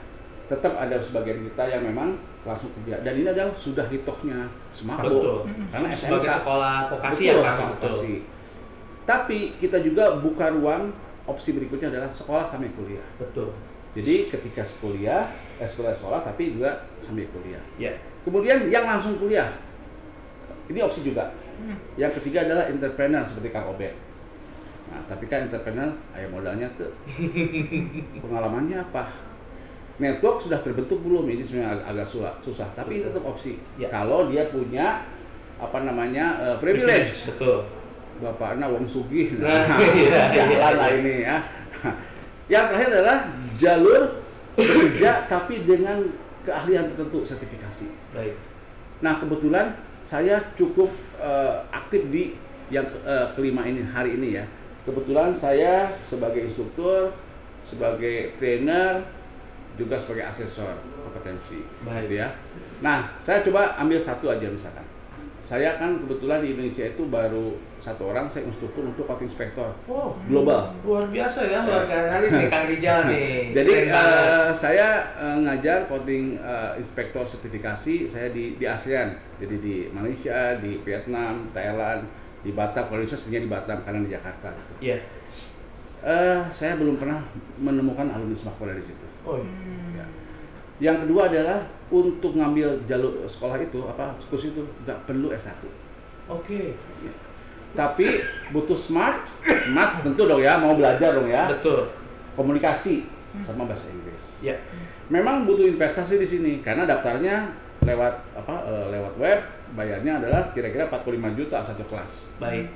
Tetap ada sebagian kita yang memang langsung kerja, dan ini adalah sudah hitohnya Smakbo. Betul. Karena Sebagai SMK sekolah vokasi betul, ya Kang. sekolah Betul. vokasi. Tapi kita juga buka ruang, opsi berikutnya adalah sekolah sampai kuliah. Betul. Jadi ketika sekolah tapi juga sambil kuliah. Ya. Kemudian yang langsung kuliah, ini opsi juga. Yang ketiga adalah entrepreneur seperti Kang Obed. Nah, tapi kan entrepreneur, ayam modalnya tuh. Pengalamannya apa? Network sudah terbentuk belum? Ini sebenarnya agak susah. Tapi itu tetap opsi. Ya. Kalau dia punya privilege. Betul. Bapaknya wong sugih. Nah, iya. Jalan lah ini ya. Yang terakhir adalah jalur bekerja tapi dengan keahlian tertentu, sertifikasi. Baik. Nah, kebetulan saya cukup aktif di yang kelima ini hari ini ya. Kebetulan saya sebagai instruktur, sebagai trainer, juga sebagai asesor kompetensi. Baik. Gitu ya. Nah, saya coba ambil satu aja misalkan. Saya kan kebetulan di Indonesia itu baru 1 orang, saya instruktur untuk coaching inspektor global. Luar biasa ya, luar analis nih Kang Rijal nih. Jadi saya ngajar coaching inspektor sertifikasi saya di ASEAN. Jadi di Malaysia, di Vietnam, Thailand, di Batam. Kalau Indonesia sebenarnya di Batam karena di Jakarta. Iya. Saya belum pernah menemukan alumni Smakbo dari situ. Oh. Ya. Yang kedua adalah untuk ngambil jalur sekolah itu kurs itu nggak perlu S1. Oke. Ya. Tapi butuh smart tentu dong ya, mau belajar dong ya. Betul. Komunikasi sama bahasa Inggris. Ya. Memang butuh investasi di sini karena daftarnya lewat lewat web, bayarnya adalah kira-kira 45 juta satu kelas. Baik.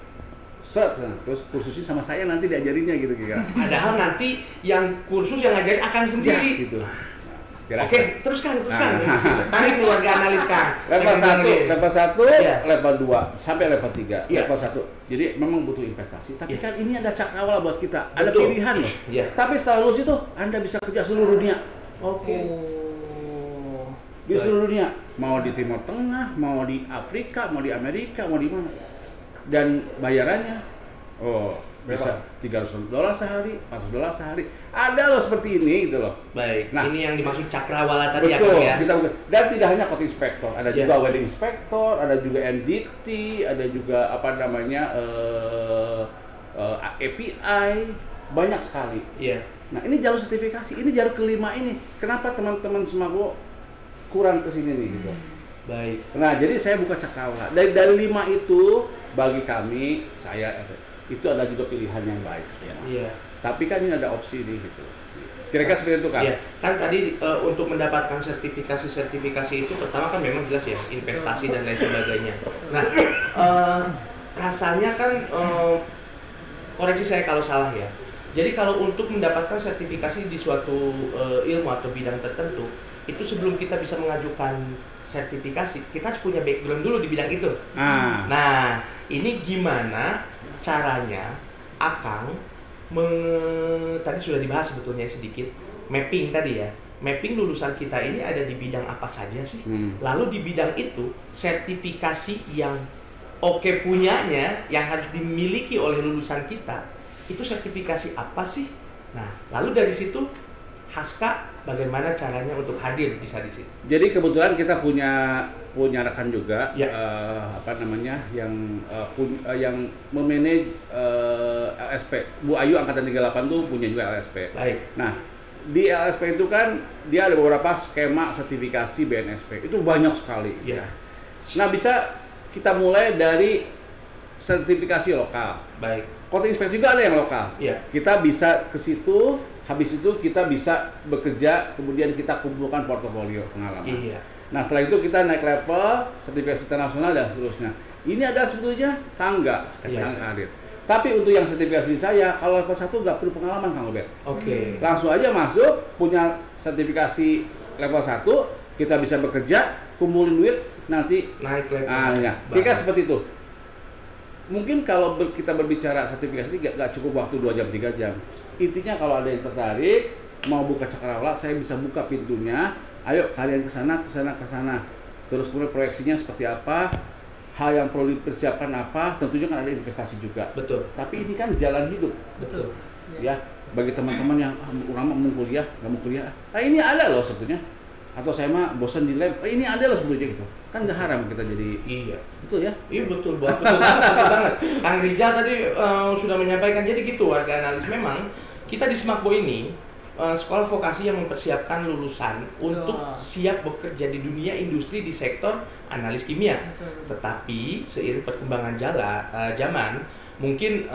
Terus kursusnya sama saya nanti diajarinnya gitu kira. Padahal nanti yang kursus yang ngajarin akan sendiri. Ya, gitu. Oke, teruskan. Tarik nih warga analis Kang. Level 1, Ya. level 2, sampai level 3, Ya. level 1. Jadi memang butuh investasi. Tapi kan ini ada cakrawala buat kita, ada Betul. pilihan loh. Ya. Tapi setelah lulus itu Anda bisa kerja seluruh dunia. Oke. Di seluruh dunia, mau di Timur Tengah, mau di Afrika, mau di Amerika, mau di mana. Dan bayarannya bisa $300 sehari, $400 sehari. Ada loh seperti ini gitu loh. Baik. Nah, ini yang dimaksud cakrawala tadi betul, ya. dan tidak hanya coaching inspektor, ada Ya. juga wedding inspektor, ada juga NDT, ada juga API, banyak sekali. Iya. Nah, ini jalur sertifikasi, ini jalur kelima ini. Kenapa teman-teman Smakbo kurang ke sini nih gitu. Baik. Nah, jadi saya buka cakrawala. Dari 5 itu bagi kami, itu adalah juga pilihan yang baik. Iya. Tapi kan ini ada opsi nih gitu. Kira-kira seperti itu kan? Iya. Kan tadi untuk mendapatkan sertifikasi itu pertama kan memang jelas ya investasi dan lain sebagainya. Nah, rasanya kan koreksi saya kalau salah ya. Jadi kalau untuk mendapatkan sertifikasi di suatu ilmu atau bidang tertentu, itu sebelum kita bisa mengajukan sertifikasi, kita harus punya background dulu di bidang itu. Nah, ini gimana caranya Akang tadi sudah dibahas sebetulnya sedikit mapping tadi ya. Mapping lulusan kita ini ada di bidang apa saja sih? Lalu di bidang itu sertifikasi yang oke punyanya yang harus dimiliki oleh lulusan kita itu sertifikasi apa sih? Nah, lalu dari situ Haska bagaimana caranya untuk hadir bisa di situ. Jadi kebetulan kita punya rekan juga Ya. yang memanage LSP. Bu Ayu angkatan 38 tuh punya juga LSP. Baik. Nah, di LSP itu kan dia ada beberapa skema sertifikasi BNSP. Itu banyak sekali. Ya. Nah, bisa kita mulai dari sertifikasi lokal. Baik. Quality inspector juga ada yang lokal. Iya. Kita bisa ke situ, habis itu kita bisa bekerja, kemudian kita kumpulkan portofolio pengalaman. Iya. Nah, setelah itu kita naik level, sertifikasi internasional dan seterusnya. Ini ada sebetulnya tangga karir. Tapi untuk yang sertifikasi di saya, kalau level 1 nggak perlu pengalaman, Kang Obet. Oke. Langsung aja masuk, punya sertifikasi level 1, kita bisa bekerja, kumpulin duit, nanti Naik level. ya. Kira seperti itu. Mungkin kalau kita berbicara sertifikasi ini nggak cukup waktu 2 jam 3 jam. Intinya kalau ada yang tertarik mau buka cakrawala, saya bisa buka pintunya. Ayo kalian ke sana. Terus kemudian proyeksinya seperti apa? Hal yang perlu dipersiapkan apa? Tentunya kan ada investasi juga. Betul. Tapi ini kan jalan hidup. Betul. Ya, bagi teman-teman yang ulama mau kuliah, nggak mau kuliah. Ini ada loh sebetulnya. Atau saya mah bosan di lab. Ini ada loh sebetulnya gitu. Kan nggak haram kita jadi. Iya. Betul ya? Iya betul banget. Kang Rizal tadi sudah menyampaikan, jadi gitu warga analis, memang kita di Smakbo ini sekolah vokasi yang mempersiapkan lulusan untuk siap bekerja di dunia industri di sektor analis kimia. Tetapi seiring perkembangan zaman, mungkin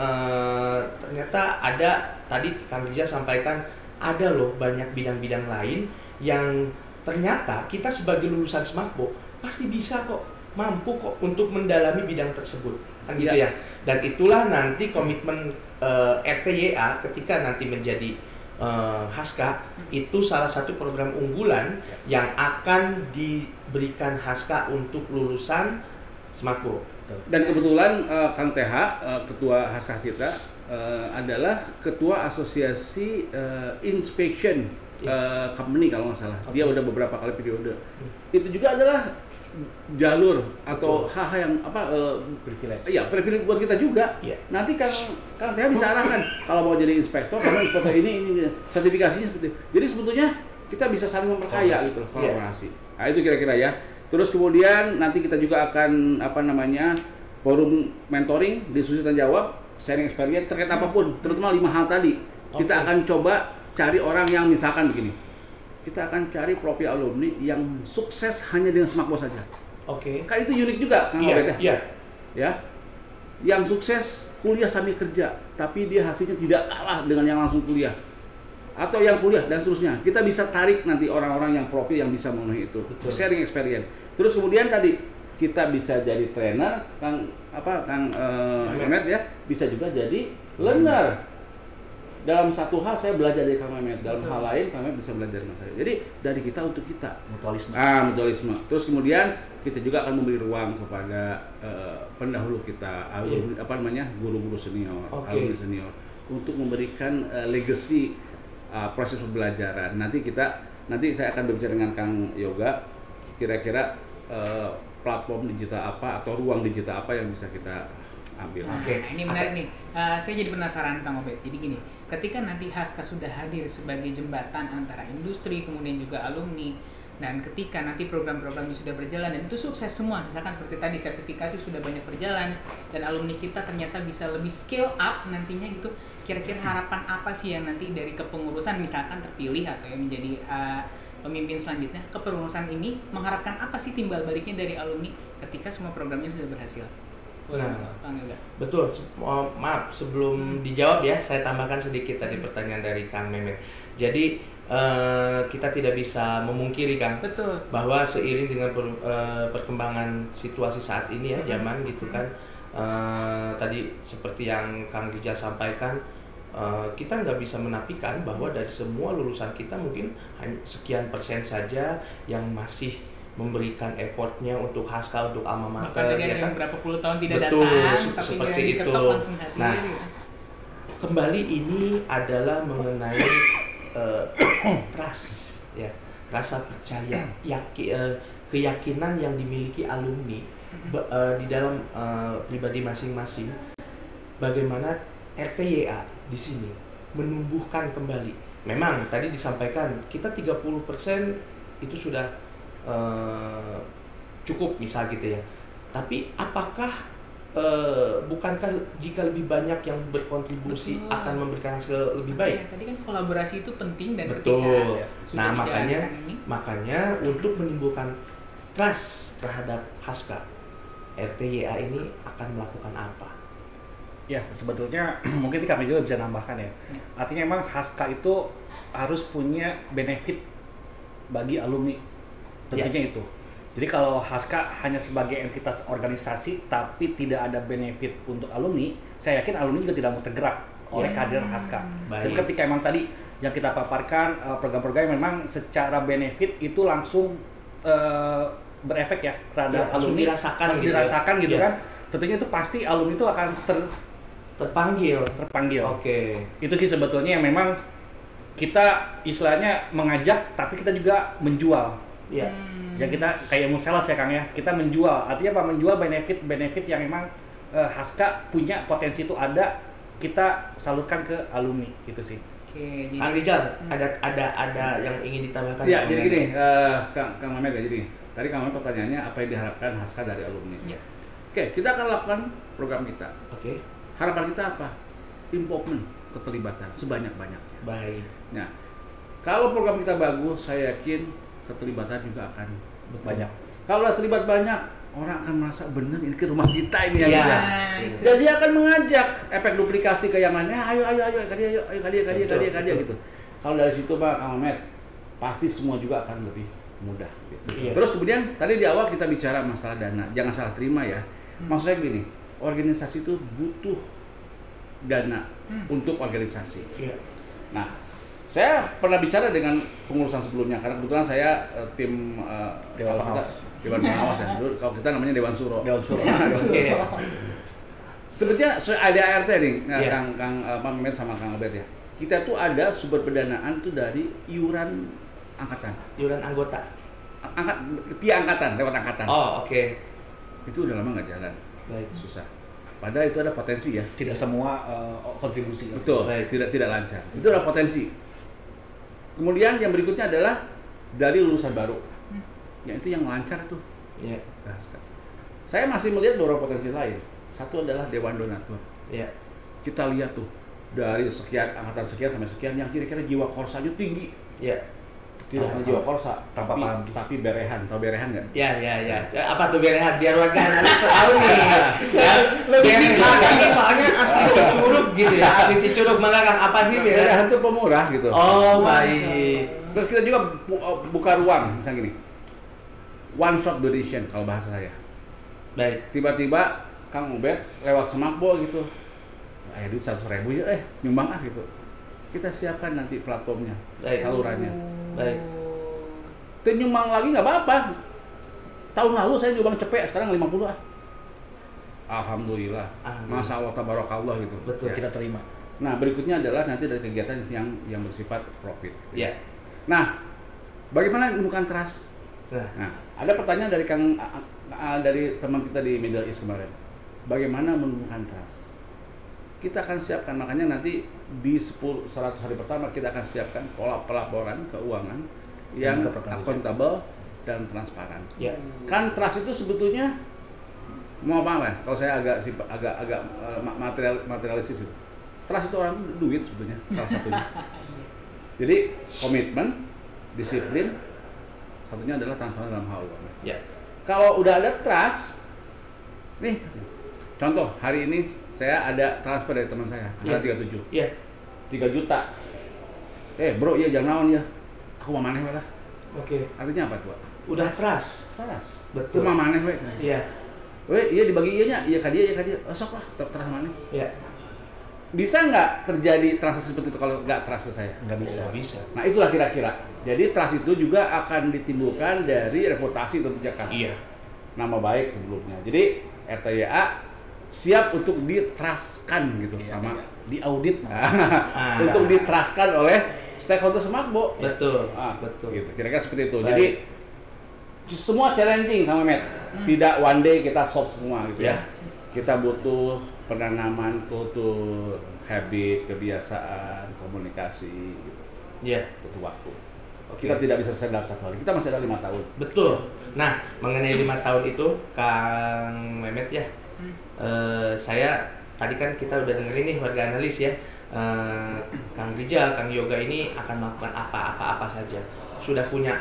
ternyata ada, tadi Kang Rizal sampaikan, ada loh banyak bidang-bidang lain yang ternyata kita sebagai lulusan Smakbo pasti bisa kok, mampu kok untuk mendalami bidang tersebut, kan gitu ya. Dan itulah nanti komitmen RTYA ketika nanti menjadi Haska, itu salah satu program unggulan yang akan diberikan Haska untuk lulusan Smakbo. Dan kebetulan Kang TH, ketua Haska kita, adalah ketua asosiasi inspection company kalau nggak salah. Dia udah beberapa kali periode. Itu juga adalah jalur atau hal-hal yang privilege. Iya, privilege buat kita juga. Iya. Nanti Kang TH bisa arahkan kalau mau jadi inspektor, karena inspektor ini sertifikasinya seperti itu. Jadi sebetulnya kita bisa saling memperkaya gitu, kolaborasi. Nah, itu kira-kira ya. Terus kemudian nanti kita juga akan forum mentoring, diskusi dan jawab, sharing experience terkait apapun, terutama 5 hal tadi. Kita akan coba cari orang yang misalkan begini. Kita akan cari profil alumni yang sukses hanya dengan Smakbo saja. Oke. Kan itu unik juga, Kang Obet. Iya. Ya. Yang sukses kuliah sambil kerja, tapi dia hasilnya tidak kalah dengan yang langsung kuliah. Atau yang kuliah dan seterusnya. Kita bisa tarik nanti orang-orang yang profil yang bisa memenuhi itu. Betul. Sharing experience. Terus kemudian tadi kita bisa jadi trainer, Kang Mehmet ya, bisa juga jadi learner. Dalam satu hal saya belajar dari Kang Mehmet, dalam hal lain Kang Mehmet bisa belajar dari saya. Jadi dari kita untuk kita. Mutualisme. Mutualisme. Terus kemudian kita juga akan memberi ruang kepada pendahulu kita, guru-guru senior, alumni senior, untuk memberikan legacy proses pembelajaran. Nanti saya akan berbicara dengan Kang Yoga, kira-kira platform digital apa atau ruang digital apa yang bisa kita ambil. Ini menarik nih. Saya jadi penasaran Kang Obet. Jadi gini, ketika nanti Haska sudah hadir sebagai jembatan antara industri kemudian juga alumni, dan ketika nanti program-program ini sudah berjalan dan itu sukses semua, misalkan seperti tadi sertifikasi sudah banyak berjalan dan alumni kita ternyata bisa lebih scale up nantinya gitu, kira-kira harapan apa sih yang nanti dari kepengurusan misalkan terpilih atau yang menjadi pemimpin selanjutnya, kepengurusan ini mengharapkan apa sih timbal baliknya dari alumni ketika semua programnya sudah berhasil? Betul. Maaf, sebelum dijawab ya, saya tambahkan sedikit tadi pertanyaan dari Kang Mehmet. Jadi kita tidak bisa memungkiri, Kang, bahwa seiring dengan perkembangan situasi saat ini ya, zaman gitu kan, tadi seperti yang Kang Rijal sampaikan, kita nggak bisa menafikan bahwa dari semua lulusan kita mungkin hanya sekian persen saja yang masih memberikan effortnya untuk Haska, untuk alma mater, ya kan? Berapa puluh tahun tidak betul, datang, tapi seperti itu. Nah, kembali ini adalah mengenai trust, ya, rasa percaya, keyakinan yang dimiliki alumni di dalam pribadi masing-masing. Bagaimana RTYA di sini menumbuhkan kembali. Memang tadi disampaikan kita 30% itu sudah cukup misal gitu ya. Tapi apakah bukankah jika lebih banyak yang berkontribusi akan memberikan hasil lebih baik? Tadi kan kolaborasi itu penting dan betul. ketika sudah Nah ini, makanya untuk menimbulkan trust terhadap Haska, RTYA ini akan melakukan apa? Ya, sebetulnya mungkin kami juga bisa nambahkan ya. Artinya emang Haska itu harus punya benefit bagi alumni. Tentunya itu. Jadi kalau Haska hanya sebagai entitas organisasi tapi tidak ada benefit untuk alumni, saya yakin alumni juga tidak mau tergerak oleh kehadiran Haska. Dan ketika emang tadi yang kita paparkan program-program yang memang secara benefit itu langsung berefek ya terhadap alumni, dirasakan gitu kan. Tentunya itu pasti alumni itu akan terpanggil. Oke. Itu sih sebetulnya yang memang kita istilahnya mengajak tapi kita juga menjual. Iya. Ya kita kayak mau sales ya Kang ya, kita menjual. Artinya apa? Menjual benefit yang memang Haska punya potensi itu ada, kita salurkan ke alumni gitu sih. Oke, jadi Kang Rijal, ada yang ingin ditambahkan? Ya, jadi gini, Kang Mamet ya, jadi tadi Kang Mamet pertanyaannya apa yang diharapkan Haska dari alumni? Ya. Oke, kita akan lakukan program kita. Oke. Harapan kita apa? Involvement, keterlibatan sebanyak-banyaknya. Baik. Nah, kalau program kita bagus, saya yakin keterlibatan juga akan banyak. Kalau terlibat banyak, orang akan merasa benar ini ke rumah kita ini ya. Dan dia akan mengajak efek duplikasi ke yang lainnya. Ayo kadia gitu. Kalau dari situ Pak Kang Mamet, pasti semua juga akan lebih mudah. Gitu. Iya. Terus kemudian tadi di awal kita bicara masalah dana, jangan salah terima ya. Maksudnya gini, organisasi itu butuh dana untuk organisasi. Iya. Nah, saya pernah bicara dengan pengurusan sebelumnya karena kebetulan saya tim Dewan Pengawas ya. Dulu kalau kita namanya Dewan Suro. Oke. Sebenarnya ada ART nih, Kang Mamet sama Kang Albert ya. Kita tuh ada sumber pendanaan tuh dari iuran angkatan. Iuran anggota. Pihak angkatan, lewat angkatan. Oh, oke. Itu udah lama nggak jalan. Baik. Susah. Padahal itu ada potensi ya. Tidak semua kontribusi. Betul. Baik. Tidak lancar. Itu ada potensi. Kemudian yang berikutnya adalah dari lulusan baru. Yaitu yang lancar tuh. Iya. Nah, saya masih melihat beberapa potensi lain. Satu adalah Dewan Donatur. Iya. Kita lihat tuh dari sekian angkatan sekian sampai sekian yang kira-kira jiwa korsanya tinggi. Iya. Tidak hanya jiwa korsa, tanpa paham. tapi berehan. Tahu berehan nggak? Ya. Apa tuh berehan? Biar warga analis tahu nih. Ya, berehan ini soalnya asli Cicurug gitu ya. Asli Cicurug, maka Kang apa sih berehan? Berehan itu pemurah gitu. Oh, baik. Terus kita juga buka ruang, misalnya gini. One shot donation kalau bahasa saya. Baik. Tiba-tiba Kang Ubed lewat Semakbo gitu. Duit 100.000 ya, nyumbang gitu. Kita siapkan nanti platformnya, salurannya. Baik. Itu nyumbang lagi nggak apa-apa. Tahun lalu saya nyumbang cepet, sekarang 50 ah. Alhamdulillah. Masya Allah, tabarakallah gitu. Betul. Ya. Kita terima. Nah, berikutnya adalah nanti dari kegiatan yang bersifat profit. Iya. Nah, bagaimana menemukan trust? Nah, ada pertanyaan dari dari teman kita di Middle East kemarin. Bagaimana menemukan trust? Kita akan siapkan, makanya nanti di 100 hari pertama kita akan siapkan pola pelaporan keuangan yang akuntabel dan transparan. Ya. Kan trust itu sebetulnya mau apa? Kalau saya agak materialistis itu. Trust itu orang duit sebetulnya salah satunya. Jadi komitmen, disiplin, satunya adalah transparan dalam hal keuangan. Ya. Kalau udah ada trust, nih contoh hari ini saya ada transfer dari teman saya, ada 37. Iya. 3 juta. Bro, iya jangan naon ya. Aku mau maneh lah. Oke. Artinya apa tuh? Udah trust. Betul. Aku mau maneh we. Iya. Iya dibagi iya nya, iya ka dia, sok lah, trust maneh. Iya. Bisa nggak terjadi transaksi seperti itu kalau nggak trust ke saya? Nggak bisa. Bisa. Nah itulah kira-kira. Jadi trust itu juga akan ditimbulkan dari reputasi tentunya kan. Iya. Nama baik sebelumnya. Jadi RTYA siap untuk ditrustkan gitu sama diaudit untuk ditrustkan oleh stakeholder Semakbo. Betul. Betul. Gitu. Kira-kira seperti itu. Baik. Jadi semua challenging sama Met. Tidak one day kita solve semua gitu ya. Kita butuh penanaman kultur habit, kebiasaan, komunikasi gitu. Iya. Butuh waktu. Kita tidak bisa selesai dalam 1 hari. Kita masih ada 5 tahun. Betul. Nah, mengenai 5 tahun itu, Kang Mehmet ya, saya tadi kan kita udah dengerin nih warga analis ya, Kang Rijal, Kang Yoga ini akan melakukan apa saja. Sudah punya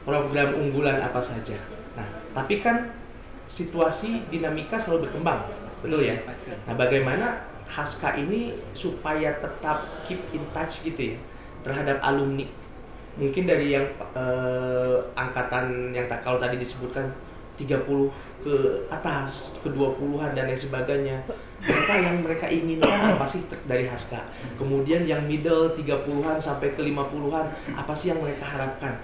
program unggulan apa saja. Nah, tapi kan situasi dinamika selalu berkembang, betul ya? Pasti. Nah, bagaimana Haska ini supaya tetap keep in touch gitu ya terhadap alumni? Mungkin dari yang angkatan yang kalau tadi disebutkan 30 ke atas, ke 20-an dan lain sebagainya. Mereka inginkan apa sih dari Haska? Kemudian yang middle 30-an sampai ke 50-an, apa sih yang mereka harapkan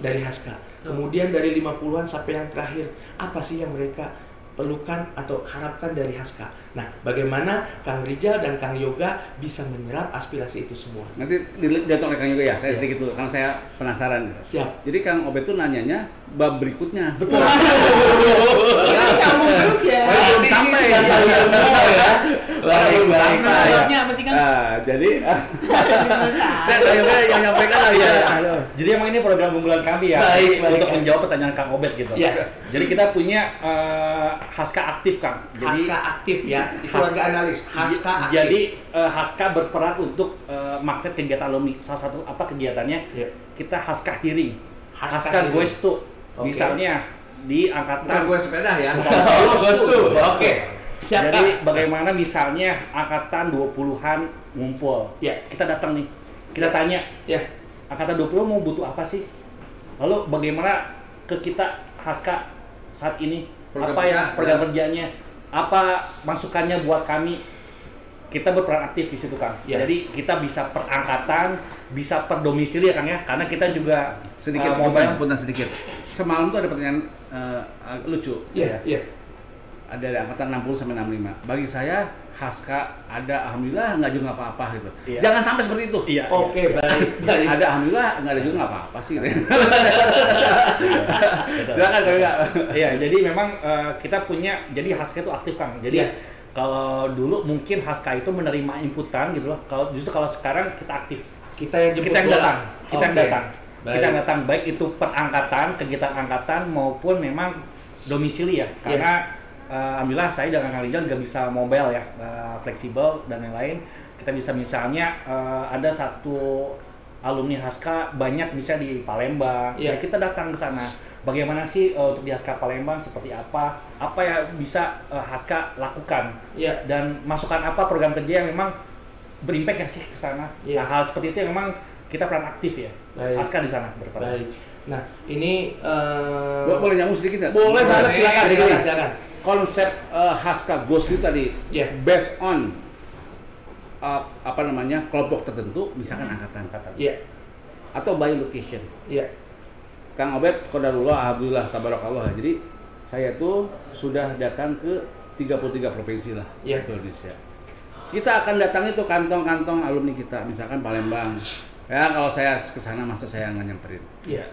dari Haska? Kemudian dari 50-an sampai yang terakhir, apa sih yang mereka perlukan atau harapkan dari Haska? Nah, bagaimana Kang Rijal dan Kang Yoga bisa menyerap aspirasi itu semua? Nanti dijawab oleh Kang Yoga ya, saya sedikit dulu, karena saya penasaran. Siap. Jadi Kang Obet tuh nanyanya bab berikutnya. Betul. Nyambung terus ya. Belum sampai ya. Baik. Babnya apa sih Kang? Jadi saya Kang Yoga yang nyampaikan lah ya. Jadi emang ini program unggulan kami ya, Baik. untuk menjawab pertanyaan Kang Obet gitu. Iya. Jadi kita punya Haska aktif, Kang. Jadi Haska aktif ya, itu warga analis. Haska aktif. Jadi Haska berperan untuk magnet kegiatan alumni. Salah satu apa kegiatannya? Ya. Kita Haska Hearing, Haska Haska Hearing. Goes to. Oke. Misalnya di angkatan gue sepeda ya. Oke. Siap. Jadi bagaimana misalnya angkatan 20-an ngumpul. Ya. Kita datang nih. Kita tanya, Ya. angkatan 20 mau butuh apa sih? Lalu bagaimana ke kita Haska saat ini? Program kerjanya? Apa masukannya buat kami? Kita berperan aktif di situ, Kang. Ya. Jadi kita bisa per angkatan, bisa per domisili ya, Kang ya. Karena kita juga Sedikit mobile. punten sedikit. Semalam tuh ada pertanyaan lucu. Iya. Iya. Ada dari angkatan 60 sampai 65. Bagi saya Haska ada alhamdulillah, nggak juga nggak apa-apa gitu. Iya. Jangan sampai seperti itu. Iya. Oke, baik. Ada alhamdulillah, nggak ada juga nggak apa-apa sih. Silakan Kang Yoga. Iya, jadi memang kita punya, jadi Haska itu aktif, Kang. Jadi Iya. kalau dulu mungkin Haska itu menerima inputan gitu loh. Kalau sekarang kita aktif. Kita yang jemput Kita yang bola. datang. Kita yang Oke. datang. Baik. Kita yang datang baik itu per angkatan, kegiatan angkatan maupun memang domisili ya. Karena alhamdulillah saya dengan Kang Rijal juga bisa mobile ya, fleksibel dan lain-lain. Kita bisa misalnya ada satu alumni Haska banyak bisa di Palembang. Iya. Ya kita datang ke sana. Bagaimana sih untuk di Haska Palembang seperti apa? Apa yang bisa Haska lakukan? Iya. Dan masukan apa program kerja yang memang berimpact nggak sih ke sana? Iya. Nah, hal seperti itu yang memang kita peran aktif ya. Baik. Haska di sana berperan. Baik. Nah, ini Boleh nyambung sedikit nggak? boleh banget, silakan. Jadi gini, Silakan. konsep Haska Ghost itu tadi Iya. based on kelompok tertentu, misalkan angkatan Iya. atau by location. Iya. Kang Obet, qadarullah, alhamdulillah, tabarakallah. Jadi saya tuh sudah datang ke 33 provinsi lah Iya. di Indonesia. Kita akan datangi tuh kantong-kantong alumni kita, misalkan Palembang. Ya kalau saya ke sana masa saya nggak nyamperin. Iya.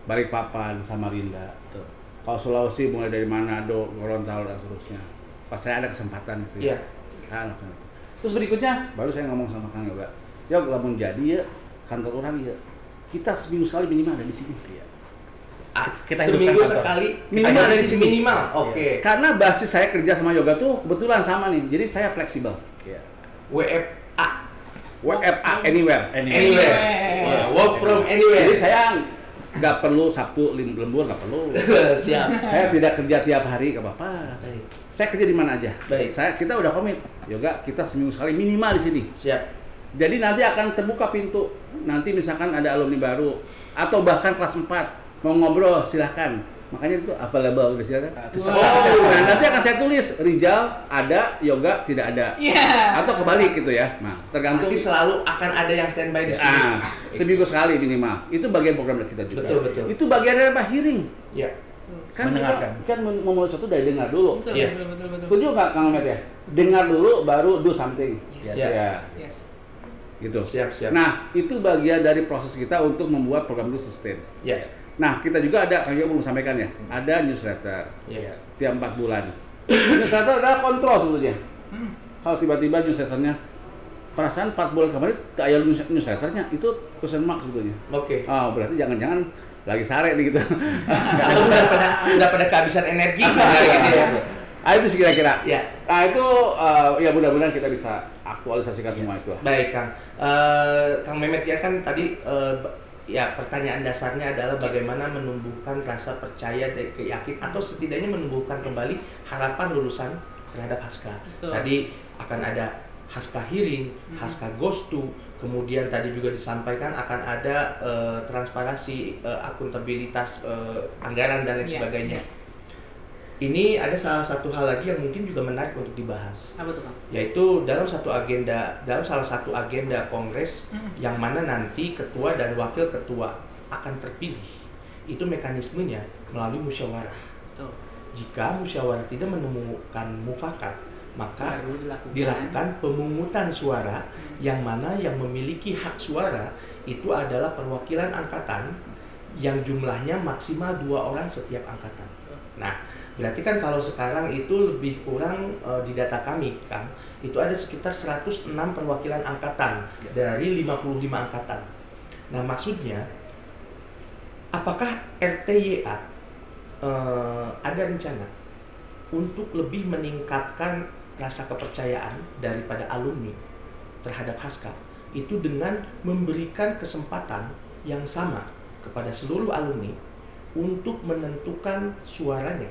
Balikpapan, Samarinda. Tuh. Kalau Sulawesi mulai dari Manado, Gorontalo dan seterusnya. Pas saya ada kesempatan gitu. Iya. Saya lakukan itu. Terus berikutnya baru saya ngomong sama Kang Yoga. Ya lamun jadi ya kantor orang ya. Kita seminggu sekali minimal ada di sini. Iya. Kita seminggu hidupkan kantor. sekali Minimal ada dari di sini. minimal. Oke. Karena basis saya kerja sama Yoga tuh kebetulan sama nih. Jadi saya fleksibel. Iya. WFA. WFA anywhere. Anywhere. Yes. Work from anywhere. Jadi saya nggak perlu Sabtu lembur nggak perlu. Siap. Saya tidak kerja tiap hari nggak apa-apa. Baik. Saya kerja di mana aja. Baik. Kita udah komit. Yoga kita seminggu sekali minimal di sini. Siap. Jadi nanti akan terbuka pintu. Nanti misalkan ada alumni baru atau bahkan kelas 4 mau ngobrol silahkan. Makanya itu available silakan. Nah, nanti akan saya tulis Rijal ada, Yoga tidak ada. Iya. Atau kebalik gitu ya. Nah, tergantung. Pasti selalu akan ada yang standby di sini. Ah, seminggu sekali minimal. Itu bagian program kita juga. Betul, betul. Itu bagian dari apa? Hearing. Iya. Kan Mendengarkan. kita kan memulai sesuatu dari dengar dulu. Betul, Iya. betul. Setuju nggak Kang Ahmed ya? Dengar dulu baru do something. Yes. Ya. Yes. Gitu. Siap. Nah, itu bagian dari proses kita untuk membuat program itu sustain. Iya. Nah, kita juga ada, Kang Yoga belum sampaikan ya, ada newsletter Iya. tiap 4 bulan. Newsletter adalah kontrol sebetulnya. Kalau tiba-tiba newsletternya perasaan 4 bulan kemarin ayah newsletternya itu question mark sebetulnya. Oke. Oh, berarti jangan-jangan lagi sare nih gitu. udah pada kehabisan energi gitu ya. Itu sih kira-kira. Ya. Itu ya mudah-mudahan kita bisa aktualisasikan semua itu. Baik, Kang. Kang Mehmet ya kan tadi ya pertanyaan dasarnya adalah bagaimana menumbuhkan rasa percaya dan keyakinan atau setidaknya menumbuhkan kembali harapan lulusan terhadap Haska. Tadi akan ada Haska Hearing, Haska Gostu, kemudian tadi juga disampaikan akan ada transparansi akuntabilitas anggaran dan lain sebagainya. Ini ada salah satu hal lagi yang mungkin juga menarik untuk dibahas. Apa tuh, Kang? Yaitu dalam salah satu agenda kongres yang mana nanti ketua dan wakil ketua akan terpilih. Itu mekanismenya melalui musyawarah. Betul. Jika musyawarah tidak menemukan mufakat, maka dilakukan pemungutan suara yang mana yang memiliki hak suara itu adalah perwakilan angkatan yang jumlahnya maksimal 2 orang setiap angkatan. Nah, berarti kan kalau sekarang itu lebih kurang di data kami kan, itu ada sekitar 106 perwakilan angkatan dari 55 angkatan. Nah, maksudnya apakah RTYA ada rencana untuk lebih meningkatkan rasa kepercayaan daripada alumni terhadap Haska itu dengan memberikan kesempatan yang sama kepada seluruh alumni untuk menentukan suaranya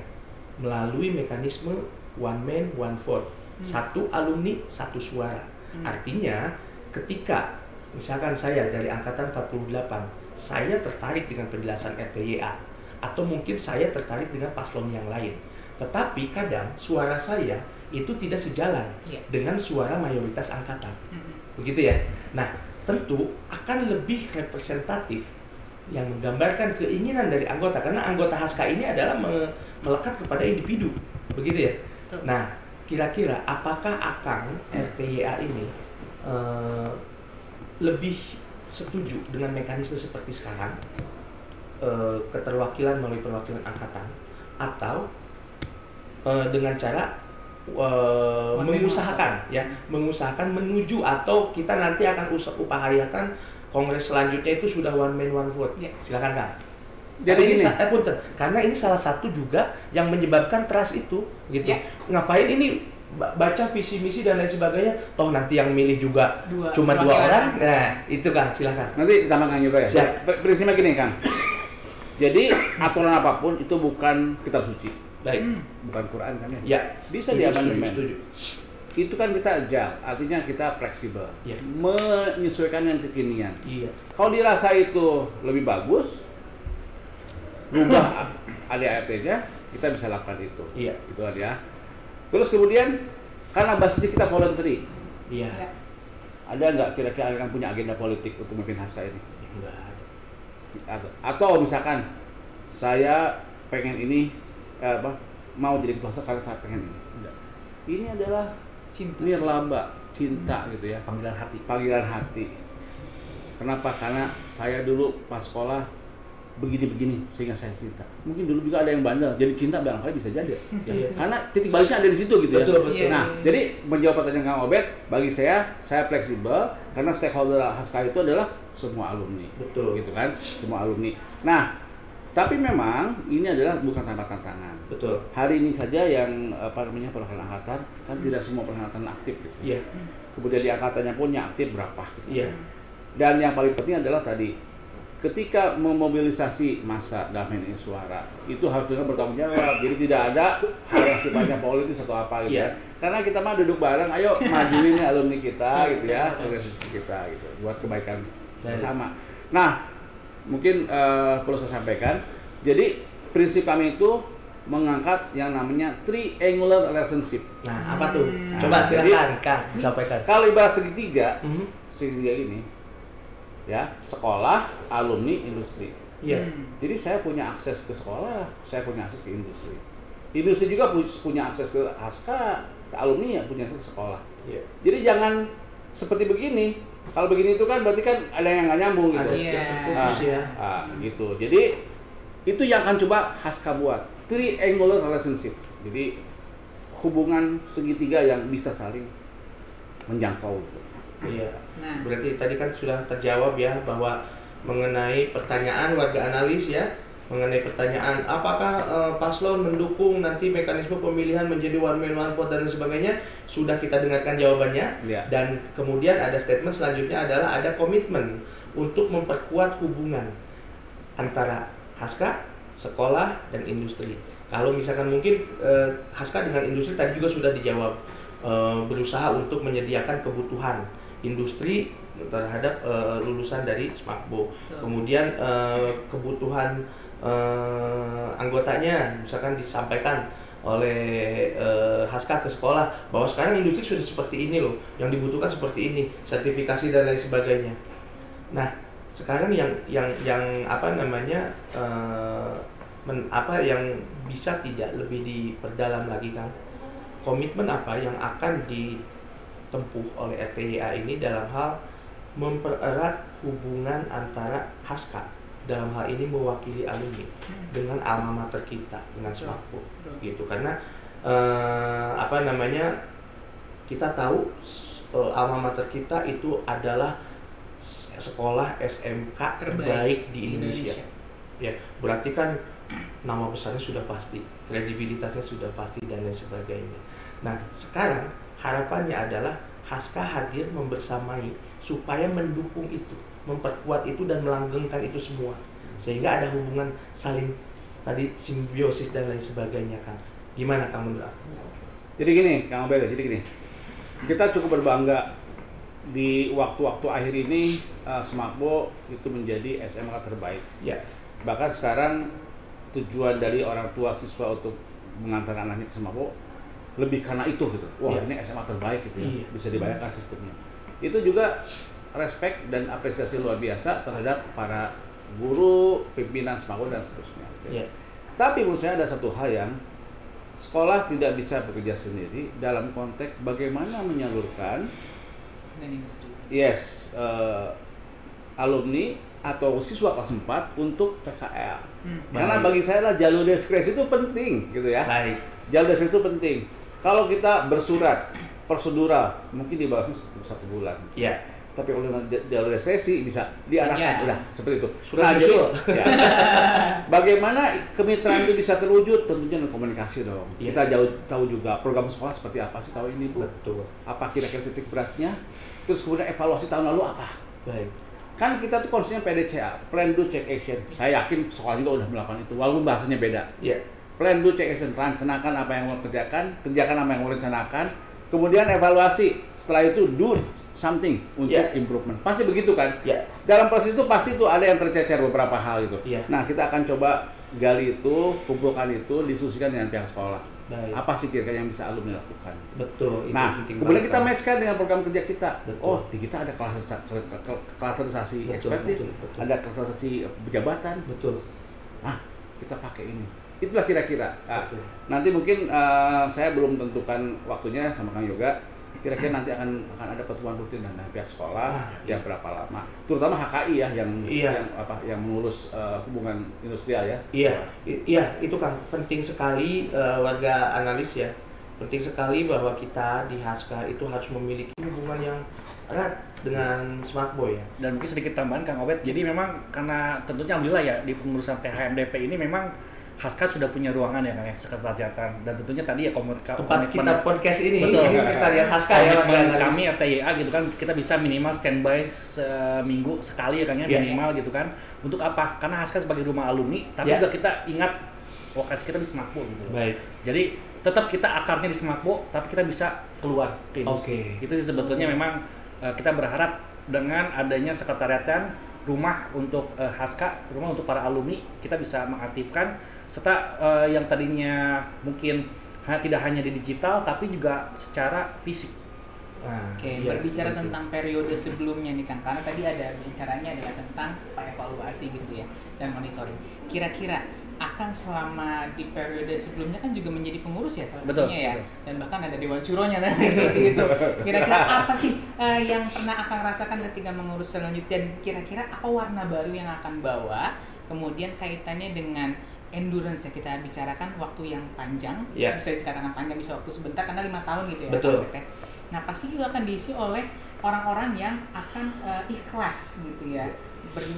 melalui mekanisme one man one vote, satu alumni satu suara. Artinya ketika misalkan saya dari angkatan 48 saya tertarik dengan penjelasan RTYA atau mungkin saya tertarik dengan paslon yang lain, tetapi kadang suara saya itu tidak sejalan dengan suara mayoritas angkatan, begitu ya. Nah, tentu akan lebih representatif yang menggambarkan keinginan dari anggota, karena anggota Haska ini adalah melekat kepada individu, begitu ya. Nah, kira-kira apakah Akang RTYA ini lebih setuju dengan mekanisme seperti sekarang, keterwakilan melalui perwakilan angkatan, atau dengan cara mengusahakan menuju, atau kita nanti akan upayakan kongres selanjutnya itu sudah one man one vote. Silakan, Kang. Jadi ini karena ini salah satu juga yang menyebabkan trust itu gitu. Ngapain ini baca visi misi dan lain sebagainya, toh nanti yang milih juga cuma 2 orang. Nah, itu Kang, silakan. Nanti tambahkan juga ya. Siap. Prinsipnya gini, Kang. Jadi aturan apapun itu bukan kitab suci. Baik. Bukan Quran kan ya? Ya. Bisa diamandemen. Itu kan kita agile, artinya kita fleksibel. Menyesuaikan yang kekinian. Iya. Kalau dirasa itu lebih bagus, rubah ADART-nya, kita bisa lakukan itu. Iya. Itu kan ya. Terus kemudian karena basisnya kita voluntary. Iya. Ada nggak kira-kira yang punya agenda politik untuk memimpin Haska ini? Enggak ada. Atau misalkan saya pengen ini mau jadi ketua Haska karena saya pengen ini. Enggak. Ini adalah cinta, nirlaba, cinta gitu ya. Panggilan hati. Kenapa? Karena saya dulu pas sekolah begini-begini sehingga saya cinta. Mungkin dulu juga ada yang bandel, jadi cinta barangkali bisa jadi. Karena titik baliknya ada di situ gitu ya. Betul. Nah, jadi menjawab pertanyaan Kang Obed, bagi saya fleksibel karena stakeholder Haska itu adalah semua alumni. Betul. Gitu kan? Semua alumni. Nah, tapi memang ini adalah bukan tanpa tantangan. Betul. Hari ini saja yang perwakilan angkatan kan tidak semua perwakilan angkatan aktif gitu. Iya. Kemudian di angkatannya pun yang aktif berapa gitu. Iya. Dan yang paling penting adalah tadi ketika memobilisasi massa dalam ini suara itu harus dengan bertanggung jawab. Jadi tidak ada hal yang sifatnya politis atau apa gitu ya. Karena kita mah duduk bareng, ayo majuin nih alumni kita gitu ya, organisasi kita gitu buat kebaikan bersama. Nah, mungkin perlu saya sampaikan. Jadi prinsip kami itu mengangkat yang namanya triangular relationship. Nah, apa tuh? Coba silakan Kang sampaikan. Kalau ibarat segitiga, segitiga ini ya, sekolah, alumni, industri. Iya. Jadi saya punya akses ke sekolah, saya punya akses ke industri. Industri juga punya akses ke Haska, ke alumni ya punya akses ke sekolah. Iya. Jadi jangan seperti begini. Kalau begini itu kan berarti kan ada yang nggak nyambung gitu. Gitu. Jadi itu yang akan coba Haska buat triangular relationship. Jadi hubungan segitiga yang bisa saling menjangkau gitu. Iya. Nah, berarti tadi kan sudah terjawab ya bahwa mengenai pertanyaan warga analis ya, mengenai pertanyaan apakah paslon mendukung nanti mekanisme pemilihan menjadi one man one vote dan sebagainya, sudah kita dengarkan jawabannya. Ya. Dan kemudian ada statement selanjutnya adalah ada komitmen untuk memperkuat hubungan antara Haska, sekolah, dan industri. Kalau misalkan mungkin Haska dengan industri tadi juga sudah dijawab, berusaha untuk menyediakan kebutuhan industri terhadap lulusan dari Smakbo. Kemudian kebutuhan anggotanya misalkan disampaikan oleh Haska ke sekolah bahwa sekarang industri sudah seperti ini loh, yang dibutuhkan seperti ini, sertifikasi dan lain sebagainya. Nah, sekarang yang apa namanya yang bisa tidak lebih diperdalam lagi kan, komitmen apa yang akan ditempuh oleh RTYA ini dalam hal mempererat hubungan antara Haska, dalam hal ini mewakili alumni, dengan alma mater kita, dengan Smakbo gitu. Karena apa namanya, kita tahu alma mater kita itu adalah sekolah SMK terbaik di Indonesia. Ya, berarti kan nama besarnya sudah pasti, kredibilitasnya sudah pasti dan lain sebagainya. Nah, sekarang harapannya adalah Haska hadir membersamai supaya mendukung itu, memperkuat itu dan melanggengkan itu semua, sehingga ada hubungan saling tadi simbiosis dan lain sebagainya kan. Gimana Kang menurut? Jadi gini, Kang Abel, jadi gini, kita cukup berbangga di waktu-waktu akhir ini Smakbo itu menjadi SMK terbaik. Ya. Bahkan sekarang tujuan dari orang tua siswa untuk mengantar anaknya ke Smakbo lebih karena itu gitu. Wah, ini SMA terbaik gitu ya. Bisa dibayangkan sistemnya. Itu juga respect dan apresiasi luar biasa terhadap para guru, pimpinan Smakbo dan seterusnya. Ya. Tapi menurut saya ada satu hal yang sekolah tidak bisa bekerja sendiri dalam konteks bagaimana menyalurkan alumni atau siswa kelas 4 untuk PKL. Karena bagi saya lah jalur diskresi itu penting gitu ya. Baik. Jalur diskresi itu penting. Kalau kita bersurat prosedural mungkin dibahasnya 1 bulan. Iya. Tapi kalau jalur diskresi bisa diarahkan, udah seperti itu. Sudah jadi, ya. Bagaimana kemitraan itu bisa terwujud? Tentunya dengan komunikasi dong. Ya. Kita jauh tahu juga program sekolah seperti apa sih tahun ini, Bu? Betul. Apa kira-kira titik beratnya? Terus kemudian evaluasi tahun lalu apa? Baik. Kan kita tuh konsepnya PDCA, Plan Do Check Action. Saya yakin sekolah juga udah melakukan itu, walaupun bahasanya beda. Iya. Plan Do Check Action, rencanakan apa yang mau kerjakan apa yang mau rencanakan, kemudian evaluasi. Setelah itu do something untuk improvement. Pasti begitu kan? Yeah. Dalam proses itu pasti tuh ada yang tercecer beberapa hal gitu. Yeah. Nah, kita akan coba gali itu, kumpulkan itu, diskusikan dengan pihak sekolah. Baik. Apa sih kira-kira yang bisa alumni lakukan? Betul. Nah, kemudian kita matchkan dengan program kerja kita. Betul. Oh, di kita ada klasterisasi ekspertis, ada klasterisasi jabatan. Betul. Nah, kita pakai ini. Itulah kira-kira. Nah, nanti mungkin saya belum tentukan waktunya sama Kang Yoga. Kira-kira nanti akan ada pertemuan rutin dengan pihak sekolah yang berapa lama, terutama HKI ya yang mengurus hubungan industrial ya. Iya, itu kan penting sekali warga analis ya. Penting sekali bahwa kita di Haska itu harus memiliki hubungan yang erat dengan Smakbo ya. Dan mungkin sedikit tambahan Kang Obet. Jadi memang karena tentunya alhamdulillah ya di pengurusan PHMDP ini memang Haska sudah punya ruangan ya Kang ya, sekretariatan, dan tentunya tadi ya tempat kita podcast ini, betul, ini sekretariat Haska ya, kami RTYA gitu kan, kita bisa minimal standby seminggu sekali ya Kang ya, minimal gitu kan. Untuk apa? Karena Haska sebagai rumah alumni, tapi juga kita ingat lokasi kita di Smakbo gitu. Baik. Jadi tetap kita akarnya di Smakbo, tapi kita bisa keluar ke industri. Itu sih sebetulnya memang kita berharap dengan adanya sekretariatan, rumah untuk Haska, rumah untuk para alumni, kita bisa mengaktifkan serta yang tadinya mungkin tidak hanya di digital tapi juga secara fisik. Berbicara tentang periode sebelumnya nih kan, karena tadi ada bicaranya adalah tentang evaluasi gitu ya dan monitoring. Kira-kira Akang selama di periode sebelumnya kan juga menjadi pengurus ya salah satunya ya, dan bahkan ada dewan syuronya kan seperti itu. Kira-kira apa sih yang pernah Akang rasakan ketika mengurus selanjutnya, dan kira-kira apa warna baru yang akan bawa, kemudian kaitannya dengan endurance yang kita bicarakan, waktu yang panjang, bisa dikatakan panjang, bisa waktu sebentar karena 5 tahun gitu ya. Betul. Nah pasti juga akan diisi oleh orang-orang yang akan ikhlas gitu ya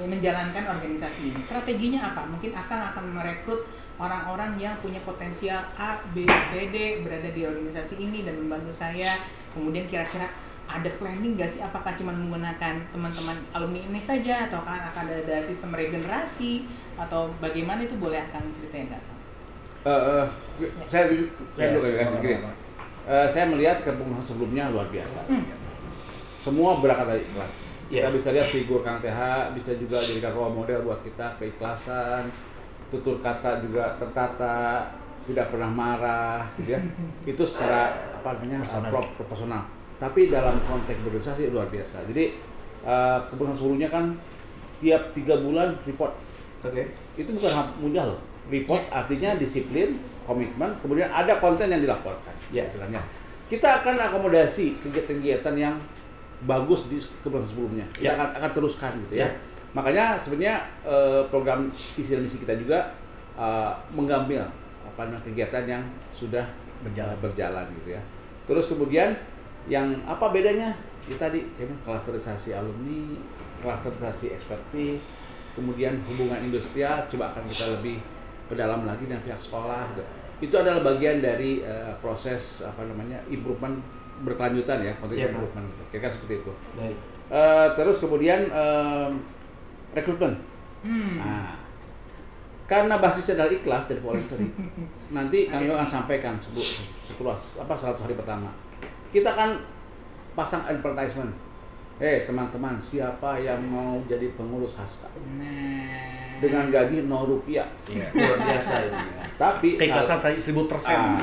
menjalankan organisasi ini. Strateginya apa? Mungkin akan merekrut orang-orang yang punya potensial A, B, C, D berada di organisasi ini dan membantu saya. Kemudian kira-kira ada planning nggak sih? Apakah cuma menggunakan teman-teman alumni ini saja, atau akan ada sistem regenerasi, atau bagaimana itu? Boleh akan ceritain nggak? Saya dulu gini. Saya melihat kepengurusan sebelumnya luar biasa. Semua berangkat dari ikhlas. Kita bisa lihat figur Kang TH, bisa juga jadikan role model buat kita, keikhlasan, tutur kata juga tertata, tidak pernah marah, gitu ya. Itu secara proporsional. Tapi dalam konteks berorganisasi luar biasa. Jadi kepengurusan sebelumnya kan tiap 3 bulan report. Itu bukan mudah loh. Report artinya disiplin, komitmen, kemudian ada konten yang dilaporkan. Istilahnya. Kita akan akomodasi kegiatan-kegiatan yang bagus di kepengurusan sebelumnya. Kita akan teruskan gitu ya. Makanya sebenarnya program visi dan misi kita juga mengambil kegiatan yang sudah berjalan gitu ya. Terus kemudian yang apa bedanya? Ya tadi klasterisasi alumni, klasterisasi ekspertis, kemudian hubungan industrial coba akan kita lebih berdalam lagi dengan pihak sekolah gitu. Itu adalah bagian dari proses improvement berkelanjutan ya, konteks improvement gitu. Kira-kira seperti itu. Terus kemudian rekrutmen. Nah, karena basisnya adalah ikhlas dan voluntary. Nanti kami akan sampaikan 100 hari pertama. Kita akan pasang advertisement. Teman-teman, siapa yang mau jadi pengurus Haska? Dengan gaji 0 rupiah. Luar biasa itu. Tapi keikhlasan saya 1000%.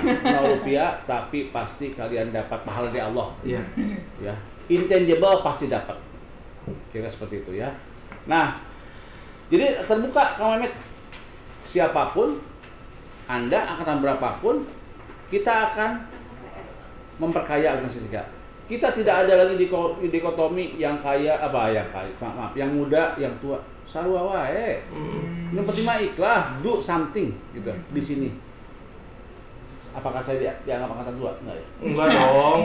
0 rupiah, tapi pasti kalian dapat pahala dari Allah. Ya, intangible pasti dapat. Kira seperti itu ya. Nah, jadi terbuka Kang Mehmet. Siapapun, Anda angkatan berapapun, kita akan memperkaya organisasi kita. Kita tidak ada lagi dikotomi yang kaya yang muda, yang tua. Sarua wae. Yang penting mah ikhlas, do something gitu di sini. Apakah saya dianggap angkatan tua? Enggak ya? Enggak dong,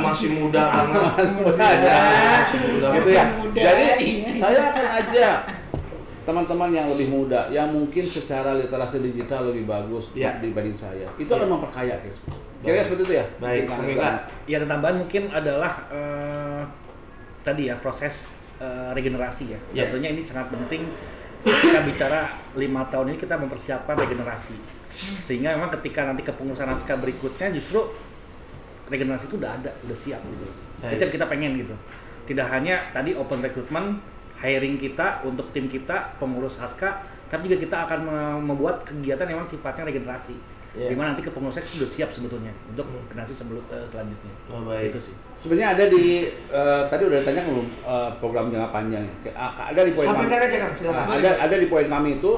masih muda banget. Masih muda gitu ya. Jadi saya akan ajak teman-teman yang lebih muda, yang mungkin secara literasi digital lebih bagus dibanding saya. Itu akan memperkaya kira-kira seperti itu ya. Baik, ya ada tambahan mungkin adalah tadi ya proses regenerasi ya. Tentunya ini sangat penting. Kita bicara 5 tahun ini kita mempersiapkan regenerasi. Sehingga memang ketika nanti kepengurusan Haska berikutnya justru regenerasi itu udah ada, udah siap gitu. Itu kita pengen gitu. Tidak hanya tadi open recruitment, hiring kita untuk tim kita pengurus Haska, tapi juga kita akan membuat kegiatan yang memang sifatnya regenerasi. Dimana nanti kepengurusan itu sudah siap sebetulnya untuk generasi selanjutnya. Itu sih. Sebenarnya ada di tadi udah ditanya belum program jangka panjang. Ada di poin sampaikan aja Kang, silakan. Ada di poin kami itu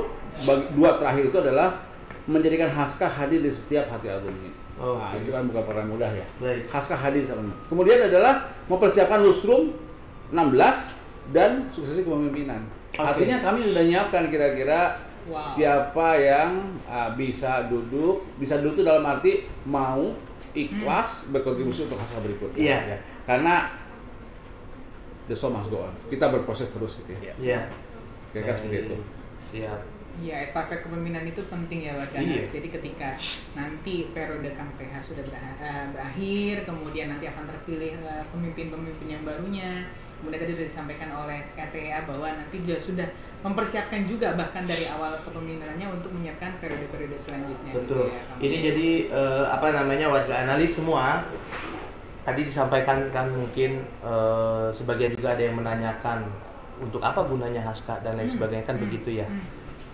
2 terakhir itu adalah menjadikan Haska hadir di setiap hati alumni. Itu kan bukan perkara mudah ya. Haska hadir sama. Kemudian adalah mempersiapkan lustrum 16 dan suksesi kepemimpinan. Artinya kami sudah nyiapkan kira-kira siapa yang bisa duduk itu dalam arti mau ikhlas berkontribusi untuk Haska berikutnya. Ya. Karena the show must go on. Kita berproses terus gitu ya. Kira-kira seperti itu. Siap. Iya, estafet kepemimpinan itu penting ya warga Analis. Jadi ketika nanti periode Kang PH sudah berakhir, kemudian nanti akan terpilih pemimpin-pemimpin yang barunya. Kemudian tadi sudah disampaikan oleh RTA bahwa nanti dia sudah mempersiapkan juga bahkan dari awal kepemimpinannya untuk menyiapkan periode-periode selanjutnya. Betul. Gitu ya, ini jadi warga analis semua tadi disampaikan kan mungkin sebagian juga ada yang menanyakan untuk apa gunanya Haska dan lain sebagainya kan begitu ya.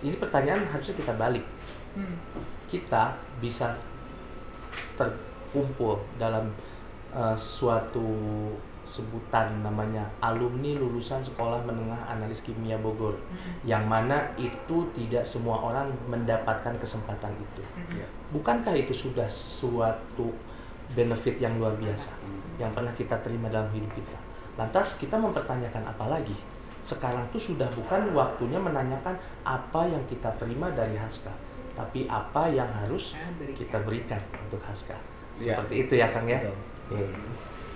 Ini pertanyaan harusnya kita balik. Kita bisa terkumpul dalam suatu sebutan namanya alumni lulusan Sekolah Menengah Analis Kimia Bogor, yang mana itu tidak semua orang mendapatkan kesempatan itu. Bukankah itu sudah suatu benefit yang luar biasa yang pernah kita terima dalam hidup kita? Lantas kita mempertanyakan apa lagi? Sekarang tuh sudah bukan waktunya menanyakan apa yang kita terima dari Haska, tapi apa yang harus kita berikan untuk Haska. Seperti itu ya Kang ya.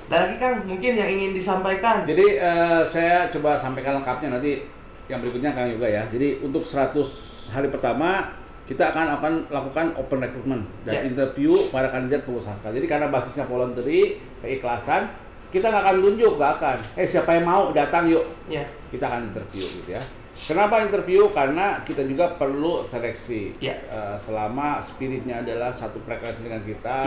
Dan lagi Kang, mungkin yang ingin disampaikan. Jadi saya coba sampaikan lengkapnya nanti yang berikutnya Kang juga ya. Jadi untuk 100 hari pertama kita akan lakukan open recruitment dan interview para kandidat pengurus Haska. Jadi karena basisnya voluntary, keikhlasan, kita nggak akan tunjuk, nggak akan. Siapa yang mau datang yuk. Kita akan interview gitu ya. Kenapa interview? Karena kita juga perlu seleksi. Selama spiritnya adalah satu frekuensi dengan kita.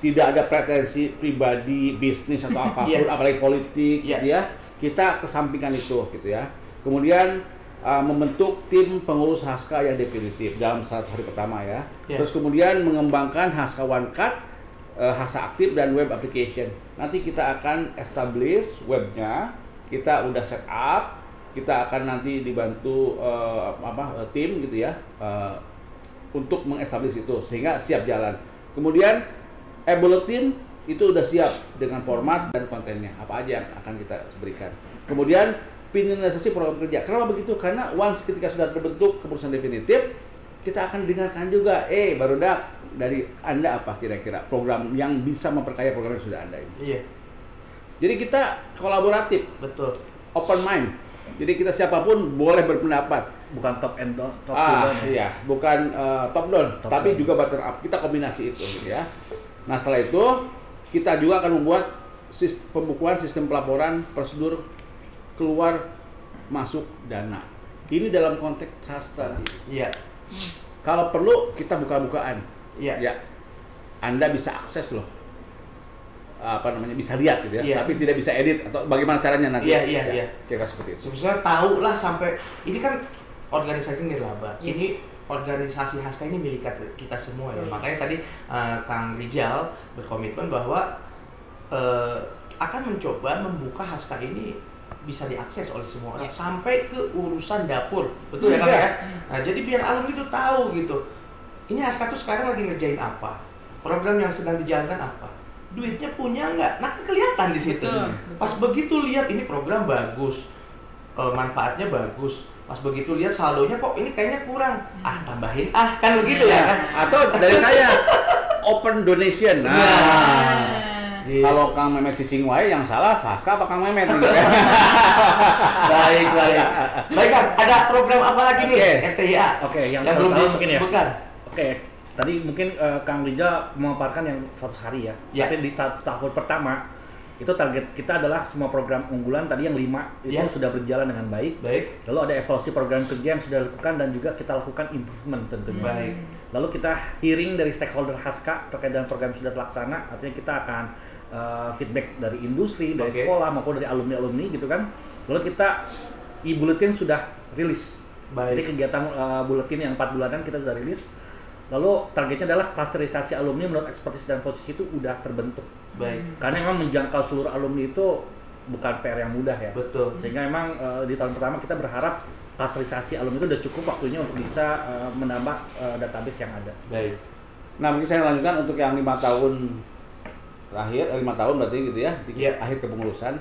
Tidak ada pretensi pribadi, bisnis atau apapun, apalagi politik, gitu ya. Kita kesampingkan itu, gitu ya. Kemudian membentuk tim pengurus Haska yang definitif dalam 100 hari pertama ya. Terus kemudian mengembangkan Haska One Card, Haska Aktif dan web application. Nanti kita akan establish webnya, kita udah set up, kita akan nanti dibantu tim gitu ya untuk mengestablish itu sehingga siap jalan. Kemudian bulletin itu udah siap dengan format dan kontennya apa aja yang akan kita berikan. Kemudian finalisasi program kerja. Kenapa begitu? Karena once ketika sudah terbentuk keputusan definitif, kita akan dengarkan juga, Barudak, dari Anda apa kira-kira program yang bisa memperkaya program yang sudah ada ini. Jadi kita kolaboratif. Betul. Open mind. Jadi kita siapapun boleh berpendapat. Bukan top down. Iya, bukan top down, tapi juga bottom up. Kita kombinasi itu gitu ya. Nah, setelah itu kita juga akan membuat pembukuan sistem pelaporan prosedur keluar masuk dana. Ini dalam konteks trust tadi. Kalau perlu kita buka-bukaan. Anda bisa akses loh. Bisa lihat gitu ya. Tapi tidak bisa edit atau bagaimana caranya nanti. Kira-kira seperti itu. Sebenarnya tahu lah sampai ini kan organisasi nirlaba. Ini organisasi Haska ini milik kita semua ya. Makanya tadi Kang Rijal berkomitmen bahwa akan mencoba membuka Haska ini bisa diakses oleh semua orang sampai ke urusan dapur, betul ya Kang ya? Nah jadi biar alumni itu tahu gitu, ini Haska tuh sekarang lagi ngerjain apa, program yang sedang dijalankan apa, duitnya punya nggak, nah kan kelihatan di situ. Pas begitu lihat ini program bagus, manfaatnya bagus, pas begitu lihat saldonya kok ini kayaknya kurang, tambahin kan begitu ya kan? Atau dari saya open donation. Kalau Kang Mehmet cicing wae yang salah Haska apa Kang Mehmet gitu ya. Baik Kang, ada program apa lagi nih RTIA? Yang belum disebutkan. Tadi mungkin Kang Rijal memaparkan yang 100 hari ya. Tapi di 1 tahun pertama itu target kita adalah semua program unggulan tadi yang 5 itu sudah berjalan dengan baik. Lalu ada evaluasi program kerja yang sudah dilakukan dan juga kita lakukan improvement tentunya. Lalu kita hearing dari stakeholder Haska terkait dengan program yang sudah terlaksana. Artinya kita akan feedback dari industri, dari sekolah maupun dari alumni-alumni gitu kan. Lalu kita e-bulletin sudah rilis. Jadi kegiatan bulletin yang 4 bulanan kita sudah rilis. Lalu targetnya adalah klasterisasi alumni menurut ekspertis dan posisi itu udah terbentuk. Karena memang menjangkau seluruh alumni itu bukan PR yang mudah ya. Betul. Sehingga memang di tahun pertama kita berharap klasterisasi alumni itu udah cukup waktunya untuk bisa menambah database yang ada. Nah mungkin saya lanjutkan untuk yang 5 tahun terakhir, 5 tahun berarti gitu ya, di akhir kepengurusan,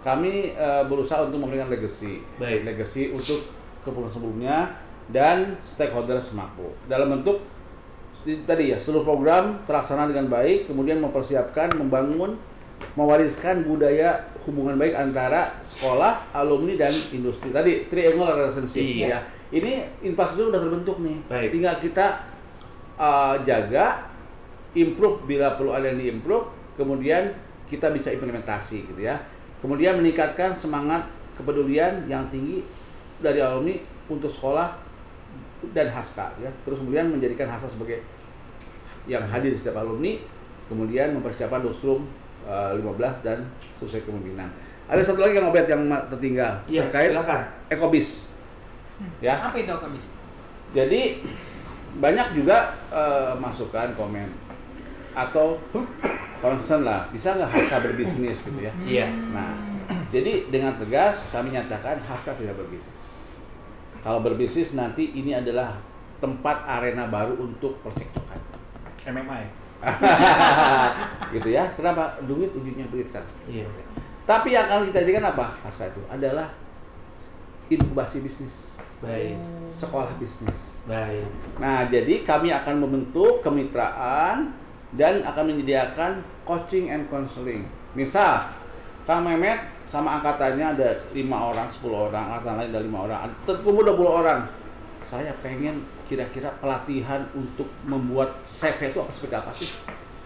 kami berusaha untuk memberikan legacy untuk kepengurusan sebelumnya dan stakeholder Semakbo dalam bentuk tadi ya seluruh program terlaksana dengan baik, kemudian mempersiapkan, membangun, mewariskan budaya hubungan baik antara sekolah, alumni dan industri. Tadi triangle relationship ya. Ini infrastruktur sudah terbentuk nih. Tinggal kita jaga, improve bila perlu ada yang diimprove, kemudian kita bisa implementasi gitu ya. Kemudian meningkatkan semangat kepedulian yang tinggi dari alumni untuk sekolah dan Haska ya. Terus kemudian menjadikan Haska sebagai yang hadir di setiap alumni, kemudian mempersiapkan Lustrum 15 dan sesuai kemungkinan. Ada satu lagi yang yang tertinggal terkait Ekobis. Ya. Apa itu Ekobis? Jadi banyak juga masukan, komen atau concern lah, bisa nggak Haska berbisnis gitu ya? Nah, jadi dengan tegas kami nyatakan Haska tidak berbisnis. Kalau berbisnis nanti ini adalah tempat arena baru untuk percekcokan. MMA. Gitu ya. Kenapa? Duit ujungnya duit kan. Tapi yang akan kita jadikan apa? Haska itu adalah inkubasi bisnis. Sekolah bisnis. Nah, jadi kami akan membentuk kemitraan dan akan menyediakan coaching and counseling. Misal, Kang Mehmet sama angkatannya ada 5 orang, 10 orang, angkatan lain ada 5 orang, terkumpul 20 orang. Saya pengen kira-kira pelatihan untuk membuat CV itu seperti apa sih?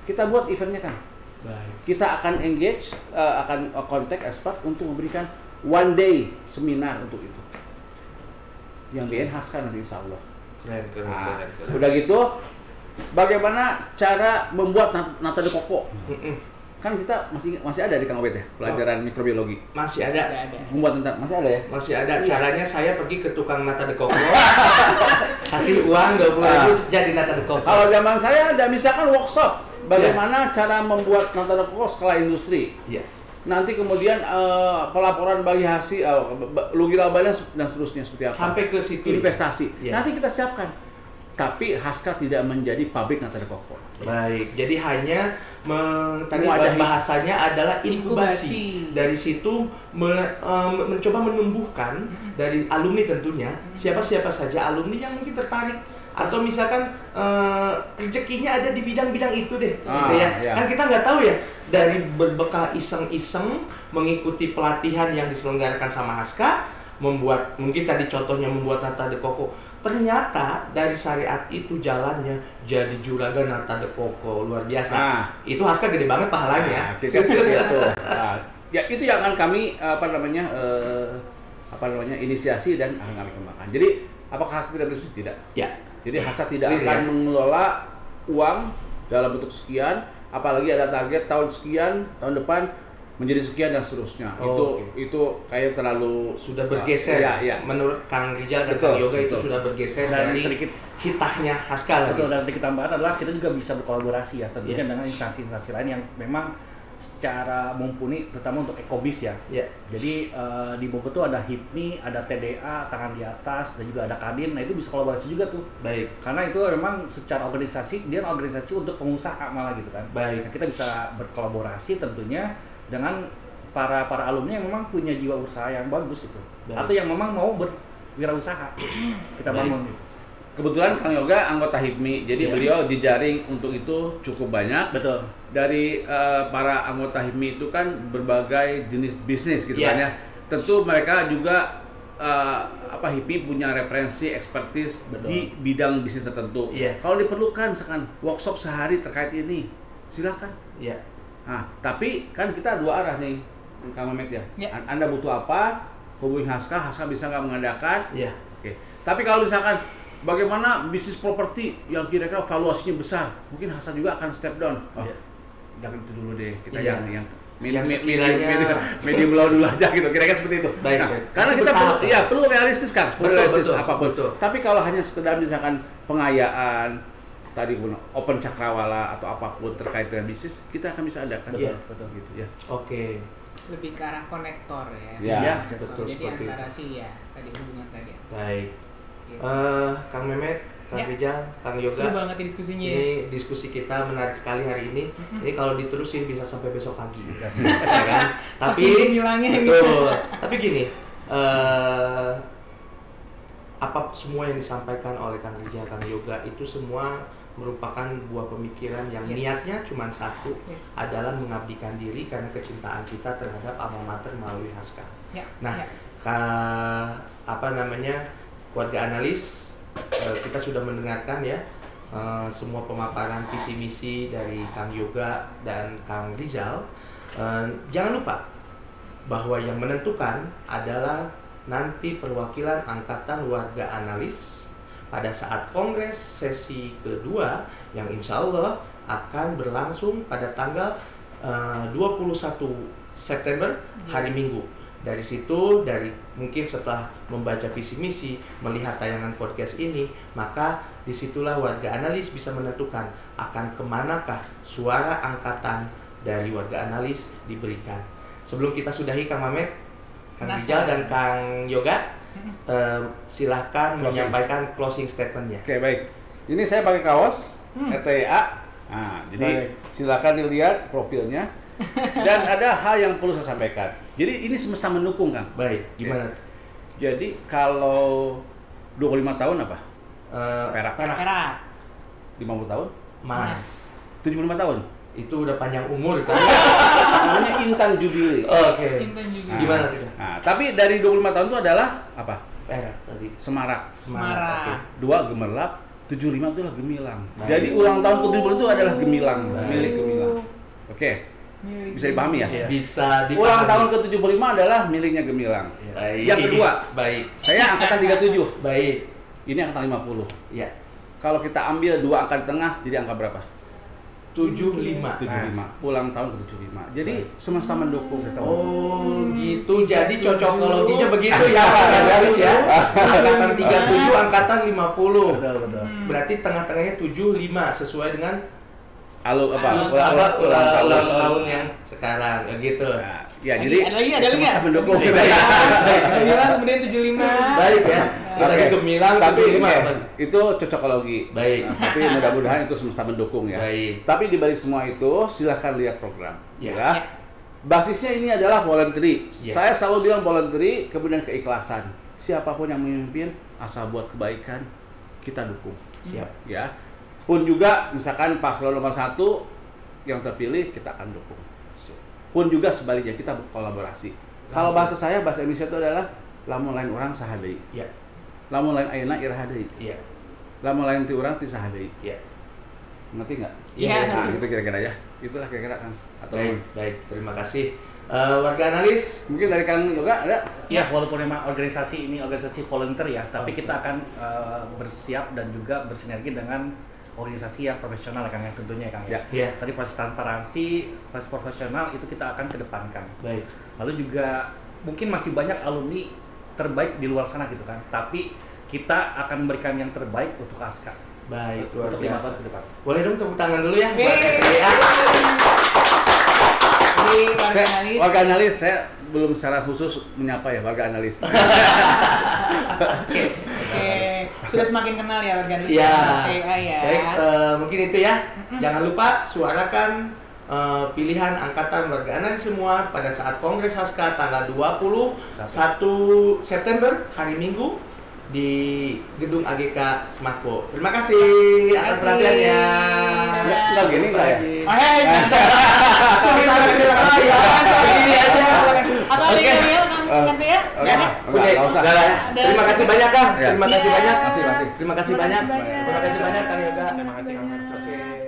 Kita buat eventnya kan. Baik. Kita akan engage, akan kontak expert untuk memberikan one day seminar untuk itu. Yang di-enhance nanti insya Allah. Keren. Udah gitu, bagaimana cara membuat nata de coco? Kan kita masih ada di Kang Obed ya, pelajaran mikrobiologi. Masih ada. Membuat nata masih ada ya? Masih ada. Caranya saya pergi ke tukang nata de coco, kasih uang 20.000 jadi nata de coco. Kalau zaman saya ada misalkan workshop, bagaimana cara membuat nata de coco skala industri. Iya. Nanti kemudian pelaporan bagi hasil, rugi laba dan seterusnya seperti apa. Sampai ke situ. Investasi. Nanti kita siapkan. Tapi Haska tidak menjadi pabrik nata de coco. Baik, jadi hanya tadi bahasanya adalah inkubasi. Dari situ mencoba menumbuhkan dari alumni tentunya, siapa-siapa saja alumni yang mungkin tertarik atau misalkan rezekinya ada di bidang-bidang itu deh, gitu ya. Kan kita nggak tahu ya, dari berbekal iseng-iseng mengikuti pelatihan yang diselenggarakan sama Haska, membuat mungkin tadi contohnya membuat nata de coco. Ternyata dari syariat itu jalannya jadi juragan nata de coco, luar biasa. Itu Haska gede banget pahalanya. Ya itu yang akan kami inisiasi dan akan kami kembangkan. Jadi apakah Haska tidak bersih? Tidak. Ya. Jadi Haska tidak akan mengelola uang dalam bentuk sekian, apalagi ada target tahun sekian, tahun depan menjadi sekian dan seterusnya. Itu kayak terlalu sudah bergeser. Menurut Kang Rijal dan Kang Yoga itu sudah bergeser dan dari sedikit hitahnya Haska lagi. Dan sedikit tambahan adalah kita juga bisa berkolaborasi ya tentunya dengan instansi-instansi lain yang memang secara mumpuni, terutama untuk ekobis ya. Jadi di Bogor tuh ada HIPMI, ada TDA, Tangan di Atas, dan juga ada Kadin. Nah itu bisa kolaborasi juga tuh. Baik. Karena itu memang secara organisasi, dia organisasi untuk pengusaha malah gitu kan. Baik. Nah, kita bisa berkolaborasi tentunya dengan para alumni yang memang punya jiwa usaha yang bagus gitu. Baik. Atau yang memang mau berwirausaha. Kita bangun gitu. Kebetulan Kang Yoga anggota HIPMI, jadi beliau jejaring untuk itu cukup banyak. Betul. Dari para anggota HIPMI itu kan berbagai jenis bisnis gitu kan ya. Tentu mereka juga HIPMI punya referensi ekspertis di bidang bisnis tertentu. Kalau diperlukan misalkan workshop sehari terkait ini, silakan. Nah, tapi kan kita dua arah nih, Kang Mehmet ya. Anda butuh apa? Hubungi Haska bisa nggak mengadakan? Oke. Tapi kalau misalkan bagaimana bisnis properti yang kira-kira valuasinya besar, mungkin Hasan juga akan step down. Jangan itu dulu deh, kita yang medium low dulu aja gitu, kira-kira seperti itu. Baik. Karena kita perlu realistis kan, realistis apapun. Tapi kalau hanya sekedar misalkan pengayaan, tadi pun open cakrawala atau apapun terkait dengan bisnis, kita akan bisa adakan. Betul gitu ya. Oke. Lebih ke arah konektor ya. Betul. Jadi antara tadi hubungan tadi. Baik. Kang Mehmet, Kang Rijal, Kang Yoga. Seru banget diskusinya. Ini diskusi kita menarik sekali hari ini. Ini kalau diterusin bisa sampai besok pagi, ya kan? Tapi betul. Tapi gini, apa semua yang disampaikan oleh Kang Rijal, Kang Yoga itu semua merupakan buah pemikiran yang niatnya cuma satu, adalah mengabdikan diri karena kecintaan kita terhadap alma mater melalui Haska. Warga analis, kita sudah mendengarkan ya semua pemaparan visi misi dari Kang Yoga dan Kang Rijal. Jangan lupa bahwa yang menentukan adalah nanti perwakilan angkatan warga analis pada saat kongres sesi kedua yang insya Allah akan berlangsung pada tanggal 21 September hari Minggu. Dari situ, mungkin setelah membaca visi misi, melihat tayangan podcast ini, maka disitulah warga analis bisa menentukan akan kemanakah suara angkatan dari warga analis diberikan. Sebelum kita sudahi, Kang Mehmet, Kang Rijal dan Kang Yoga, silahkan menyampaikan closing statement-nya. Oke, baik. Ini saya pakai kaos RTYA. Nah, jadi silakan dilihat profilnya. Dan ada hal yang perlu saya sampaikan. Jadi ini semesta mendukung, Kang. Baik, gimana? Jadi kalau 25 tahun apa? Perak. 50 tahun? Mas. 75 tahun. Itu udah panjang umur kan. Namanya Intan Jubilee. Oke. Intan juga. Gimana tuh? Nah, tapi dari 25 tahun itu adalah apa? Perak tadi. Semarak. Semarak. Oke. 2 gemerlap, 75 itu adalah gemilang. Baik. Jadi ulang tahun ke-70 itu adalah gemilang, Baik. milik gemilang. Oke. Bisa dipahami ya? Iya. Bisa dipahami. Ulang tahun ke-75 adalah miliknya gemilang. Baik. Yang kedua, Baik. saya angkatan 37. Baik. Ini angkatan 50. Ya. Kalau kita ambil 2 angka di tengah, jadi angka berapa? 75. 75. Ulang tahun ke-75. Jadi semesta mendukung. Oh, gitu. Jadi cocokologinya begitu ya, Pak Garis ya. Angkatan 37, angkatan 50. Betul. Berarti tengah-tengahnya 75 sesuai dengan Ulang ulang tahun yang sekarang, gitu. Nah, ya, Lagi, jadi ada lagi ya? semesta mendukung. Gemilang kemudian 75. Baik ya. Kita Oke. lagi gemilang Tapi 75. itu cocokologi. Baik. Nah, tapi mudah-mudahan itu semesta mendukung ya. Baik. Tapi di balik semua itu silahkan lihat program. Ya. Ya. Basisnya ini adalah voluntary. Ya. Saya selalu bilang voluntary, kemudian keikhlasan. Siapapun yang memimpin, asal buat kebaikan, kita dukung. Siap. Ya. Pun juga misalkan paslon nomor 1 yang terpilih, kita akan dukung. Pun juga sebaliknya, kita berkolaborasi. Kalau bahasa saya, bahasa Indonesia itu adalah lamun lain orang sahadei. Ya. Lamun lain ayeuna iraha deui. Iya. Lamun lain ti urang ti saha deui. Iya. Ngerti nggak? Iya. Nah, gitu kira-kira ya. Itulah kira-kira kan. Atau Baik, baik. Terima kasih. Warga analis. mungkin dari Kang Yoga ada? Ya, walaupun memang organisasi ini organisasi volunteer ya, tapi kita akan bersiap dan juga bersinergi dengan organisasi yang profesional Kang, yang tentunya Kang ya. Ya. Tadi proses transparansi, proses profesional itu kita akan kedepankan. Baik. Lalu juga mungkin masih banyak alumni terbaik di luar sana gitu kan, tapi kita akan memberikan yang terbaik untuk ASKA. Baik, luar Untuk 5 biasa. tahun ke depan. Boleh dong tepuk tangan dulu ya buat Yeay. RTYA. Ini warga analis. Warga analis, saya belum secara khusus menyapa ya warga analis. Oke. Sudah semakin kenal ya warga analis. Ya. RTA ya. Baik, mungkin itu ya. Jangan lupa suarakan pilihan angkatan warga analis semua pada saat Kongres ASKA tanggal 21 September hari Minggu di Gedung AGK Smartpo. Terima kasih atas perhatiannya. Enggak gini enggak ya? Oh, hei. Sorry. Ini aja. Atau Oke. ini ya, nanti ya. Oke. Jadi, Oke, Nggak usah. udah lah ya. Terima kasih banyak Kang. Ya. Terima kasih Iya. banyak. Masih. Terima kasih banyak. Terima kasih banyak Kang Yoga. Terima kasih banyak. Oke.